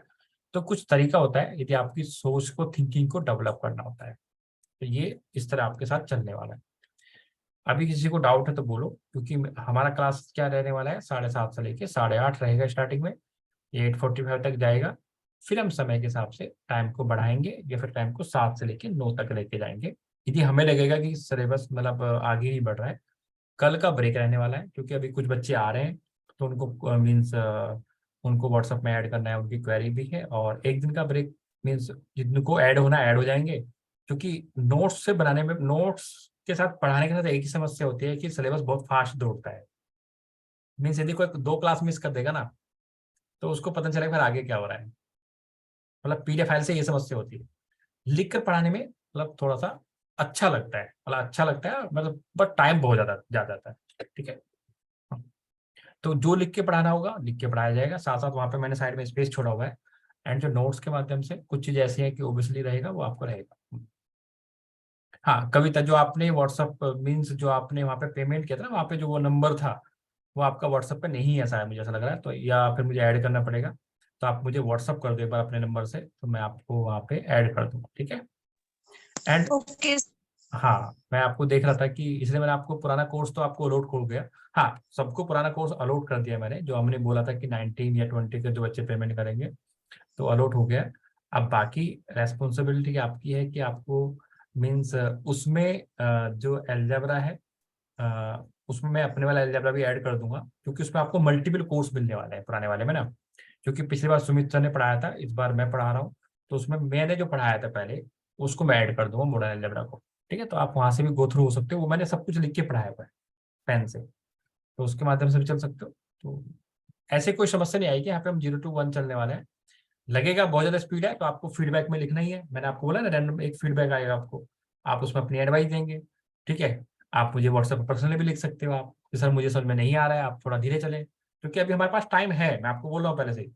तो कुछ तरीका होता है यदि आपकी सोच को, थिंकिंग को डेवलप करना होता है, तो ये इस तरह आपके साथ चलने वाला है। अभी किसी को डाउट है तो बोलो, क्योंकि हमारा क्लास क्या रहने वाला है, 7:30 से लेके 8:30 रहेगा स्टार्टिंग में, ये 8:45 तक जाएगा। फिर हम समय के हिसाब से टाइम को बढ़ाएंगे या फिर टाइम को 7 से लेके 9 तक लेके जाएंगे, यदि हमें लगेगा कि सिलेबस मतलब आगे नहीं बढ़ रहा है। कल का ब्रेक रहने वाला है, क्योंकि अभी कुछ बच्चे आ रहे हैं, तो उनको मीन्स उनको व्हाट्सएप में ऐड करना है, उनकी क्वेरी भी है, और एक दिन का ब्रेक मीन्स जिनको ऐड होना ऐड हो जाएंगे। क्योंकि नोट्स से बनाने में, नोट्स के साथ पढ़ाने के साथ एक ही समस्या होती है कि सिलेबस बहुत फास्ट दौड़ता है। मीन्स यदि कोई 2 क्लास मिस कर देगा ना, तो उसको पता चलेगा फिर आगे क्या हो रहा है। मतलब पीडीएफ फाइल से ये समस्या होती है। लिख कर पढ़ाने में मतलब थोड़ा सा अच्छा लगता है, मतलब अच्छा लगता है, मतलब बट टाइम बहुत ज्यादा जा जाता है। ठीक है, तो जो लिख के पढ़ाना होगा लिख के पढ़ाया जाएगा, साथ साथ वहां पे मैंने साइड में स्पेस छोड़ा हुआ है। एंड जो नोट्स के माध्यम से कुछ चीज ऐसी है कि ओबियसली रहेगा, वो आपको रहेगा। हाँ, कविता, जो आपने व्हाट्सअप मीन्स जो आपने वहाँ पे पेमेंट किया था ना, वहाँ पे जो वो नंबर था, वो आपका व्हाट्सअप पे नहीं है, ऐसा है मुझे ऐसा लग रहा है, तो या फिर मुझे ऐड करना पड़ेगा। तो आप मुझे व्हाट्सअप कर दो एक बार अपने नंबर से, तो मैं आपको वहाँ पे ऐड कर दूंगा। ठीक है, एंड ओके। हाँ, मैं आपको देख रहा था कि इसलिए मैंने आपको पुराना कोर्स तो आपको अलॉट हो गया। हाँ, सबको पुराना कोर्स अलॉट कर दिया मैंने, जो हमने बोला था कि 19 या 20 के जो बच्चे पेमेंट करेंगे, तो अलॉट हो गया। अब बाकी रेस्पॉन्सिबिलिटी आपकी है कि आपको मीन्स उसमें जो एल्जेब्रा है, उसमें मैं अपने वाला एल्जेब्रा भी ऐड कर दूंगा, क्योंकि उसमें आपको मल्टीपल कोर्स मिलने वाले हैं पुराने वाले में ना। क्योंकि पिछली बार सुमित सर ने पढ़ाया था, इस बार मैं पढ़ा रहा हूँ, तो उसमें मैंने जो पढ़ाया था पहले, उसको मैं ऐड कर दूंगा मॉडर्न एल्जेब्रा को। ठीक है, तो आप वहां से भी गो थ्रू हो सकते हो, वो मैंने सब कुछ लिख के पढ़ाया हुआ है पेन से, तो उसके माध्यम से भी चल सकते हो। तो ऐसे कोई समस्या नहीं आएगी, यहाँ पे हम 0 to 1 चलने वाले हैं। लगेगा बहुत ज्यादा स्पीड है, तो आपको फीडबैक में लिखना ही है, मैंने आपको बोला ना, रैंडम एक फीडबैक आएगा आपको, आप उसमें अपनी एडवाइस देंगे। ठीक है, आप मुझे व्हाट्सएप पर पर्सनली भी लिख सकते हो आप कि सर मुझे समझ में नहीं आ रहा है, आप थोड़ा धीरे चलें, क्योंकि अभी हमारे पास टाइम है, मैं आपको बोल रहा हूँ पहले से ही,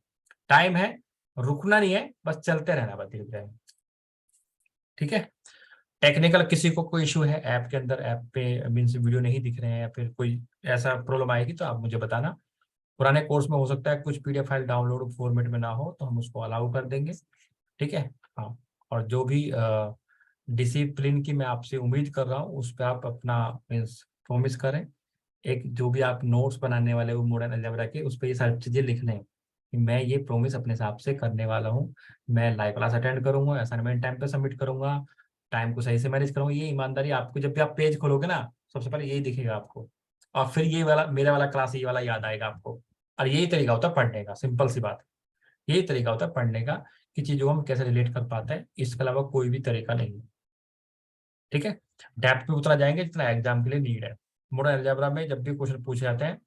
टाइम है, रुकना नहीं है, बस चलते रहना, बस धीरे धीरे। ठीक है, टेक्निकल किसी को कोई इशू है ऐप के अंदर, ऐप पे मीन्स वीडियो नहीं दिख रहे हैं या फिर कोई ऐसा प्रॉब्लम आएगी, तो आप मुझे बताना। पुराने कोर्स में हो सकता है कुछ पीडीएफ फाइल डाउनलोड फॉर्मेट में ना हो, तो हम उसको अलाउ कर देंगे। ठीक है, हाँ, और जो भी डिसिप्लिन की मैं आपसे उम्मीद कर रहा हूँ, उस पर आप अपना मीन्स प्रॉमिस करें। एक जो भी आप नोट्स बनाने वाले हो मॉडर्न अलजेब्रा के, उस पर ये सारी चीजें लिख लें कि मैं ये प्रॉमिस अपने हिसाब से करने वाला हूँ। मैं लाइव क्लास अटेंड करूंगा, असाइनमेंट टाइम पे सबमिट करूंगा, टाइम को सही से मैनेज करूंगा। ये ईमानदारी आपको, जब भी आप पेज खोलोगे ना, सबसे पहले यही दिखेगा आपको, और फिर ये वाला मेरा वाला क्लास, ये वाला याद आएगा आपको। और यही तरीका होता है पढ़ने का, सिंपल सी बात, यही तरीका होता है पढ़ने का, कि चीजों को हम कैसे रिलेट कर पाते हैं, इसके अलावा कोई भी तरीका नहीं है। ठीक है, डेप्थ में उतना जाएंगे जितना एग्जाम के लिए नीड है। मॉडर्न अलजेब्रा में जब भी क्वेश्चन पूछे जाते हैं,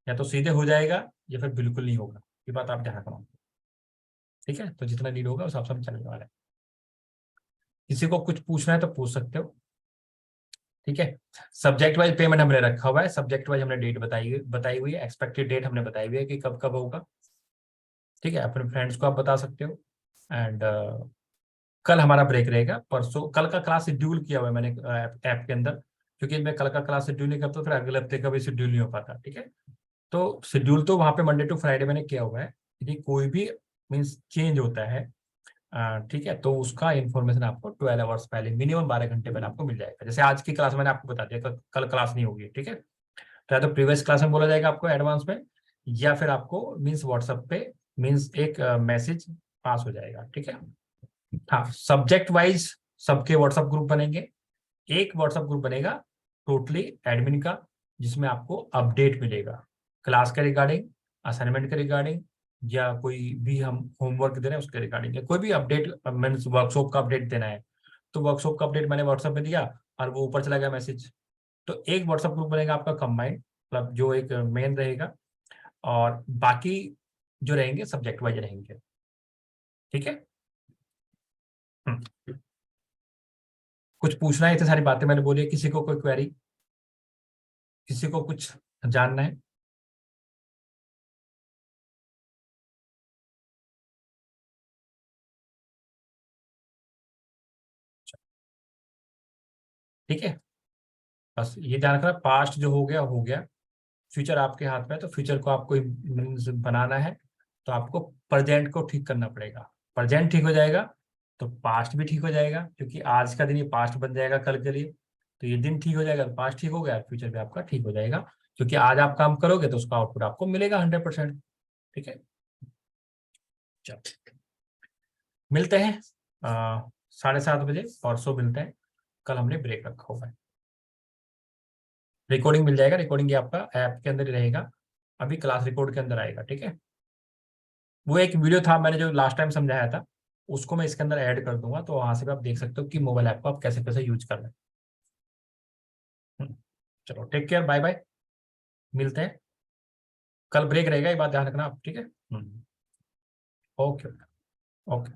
या तो सीधे हो जाएगा या फिर बिल्कुल नहीं होगा, ये बात आप ध्यान रखना। ठीक है, तो जितना नीड होगा उस हिसाब से हम चलने वाले हैं। किसी को कुछ पूछना है तो पूछ सकते हो। ठीक है, सब्जेक्ट वाइज पेमेंट हमने रखा हुआ है, सब्जेक्ट वाइज हमने डेट बताई हुई है, एक्सपेक्टेड डेट हमने बताई हुई है कि कब कब होगा। ठीक है, अपने फ्रेंड्स को आप बता सकते हो। एंड कल हमारा ब्रेक रहेगा, परसों कल का क्लास शेड्यूल किया हुआ है मैंने ऐप के अंदर, क्योंकि मैं कल का क्लास शेड्यूल नहीं करता तो फिर अगले हफ्ते का भी शेड्यूल नहीं हो पाता। ठीक है, तो शेड्यूल तो वहां पे मंडे टू फ्राइडे मैंने किया हुआ है, यदि कोई भी मीन्स चेंज होता है, ठीक है, तो उसका इन्फॉर्मेशन आपको 12 आवर्स पहले, मिनिमम 12 घंटे पहले आपको मिल जाएगा। जैसे आज की क्लास मैंने आपको बता दिया, कल क्लास नहीं होगी। ठीक है, तो या तो प्रीवियस क्लास में बोला जाएगा आपको एडवांस में, या फिर आपको मीन्स व्हाट्सएप पे मीन्स एक मैसेज पास हो जाएगा। ठीक है, हाँ, सब्जेक्ट वाइज सबके व्हाट्सएप ग्रुप बनेंगे। एक व्हाट्सएप ग्रुप बनेगा टोटली एडमिन का, जिसमें आपको अपडेट मिलेगा क्लास के रिगार्डिंग, असाइनमेंट के रिगार्डिंग, या कोई भी हम होमवर्क दे रहे हैं उसके रिगार्डिंग, या कोई भी अपडेट मीन्स वर्कशॉप का अपडेट देना है, तो वर्कशॉप का अपडेट मैंने व्हाट्सएप में दिया और वो ऊपर चला गया मैसेज। तो एक व्हाट्सएप ग्रुप बनेगा आपका कंबाइंड, मतलब जो एक मेन रहेगा, और बाकी जो रहेंगे सब्जेक्ट वाइज रहेंगे। ठीक है, हम्म। कुछ पूछना है, इतनी सारी बातें मैंने बोली है, किसी को कोई क्वेरी, किसी को कुछ जानना है? ठीक है, बस ये ध्यान रखना, पास्ट जो हो गया, फ्यूचर आपके हाथ में है, तो फ्यूचर को आपको बनाना है, तो आपको प्रेजेंट को ठीक करना पड़ेगा। प्रेजेंट ठीक हो जाएगा तो पास्ट भी ठीक हो जाएगा, क्योंकि आज का दिन ये पास्ट बन जाएगा कल के लिए। तो ये दिन ठीक हो जाएगा तो पास्ट ठीक हो गया, फ्यूचर भी आपका ठीक हो जाएगा, क्योंकि आज आप काम करोगे तो उसका आउटपुट आपको मिलेगा 100%। ठीक है, चलो मिलते हैं 7:30 बजे, परसों मिलते हैं। कल हमने ब्रेक रखा हुआ है, रिकॉर्डिंग मिल जाएगा, रिकॉर्डिंग ये आपका ऐप के अंदर ही रहेगा, अभी क्लास रिकॉर्ड के अंदर आएगा। ठीक है, वो एक वीडियो था मैंने जो लास्ट टाइम समझाया था, उसको मैं इसके अंदर ऐड कर दूंगा, तो वहां से भी आप देख सकते हो कि मोबाइल ऐप को आप कैसे कैसे यूज कर रहे हैं। चलो टेक केयर, बाय बाय, मिलते हैं। कल ब्रेक रहेगा, ये बात ध्यान रखना आप। ठीक है, ओके ओके।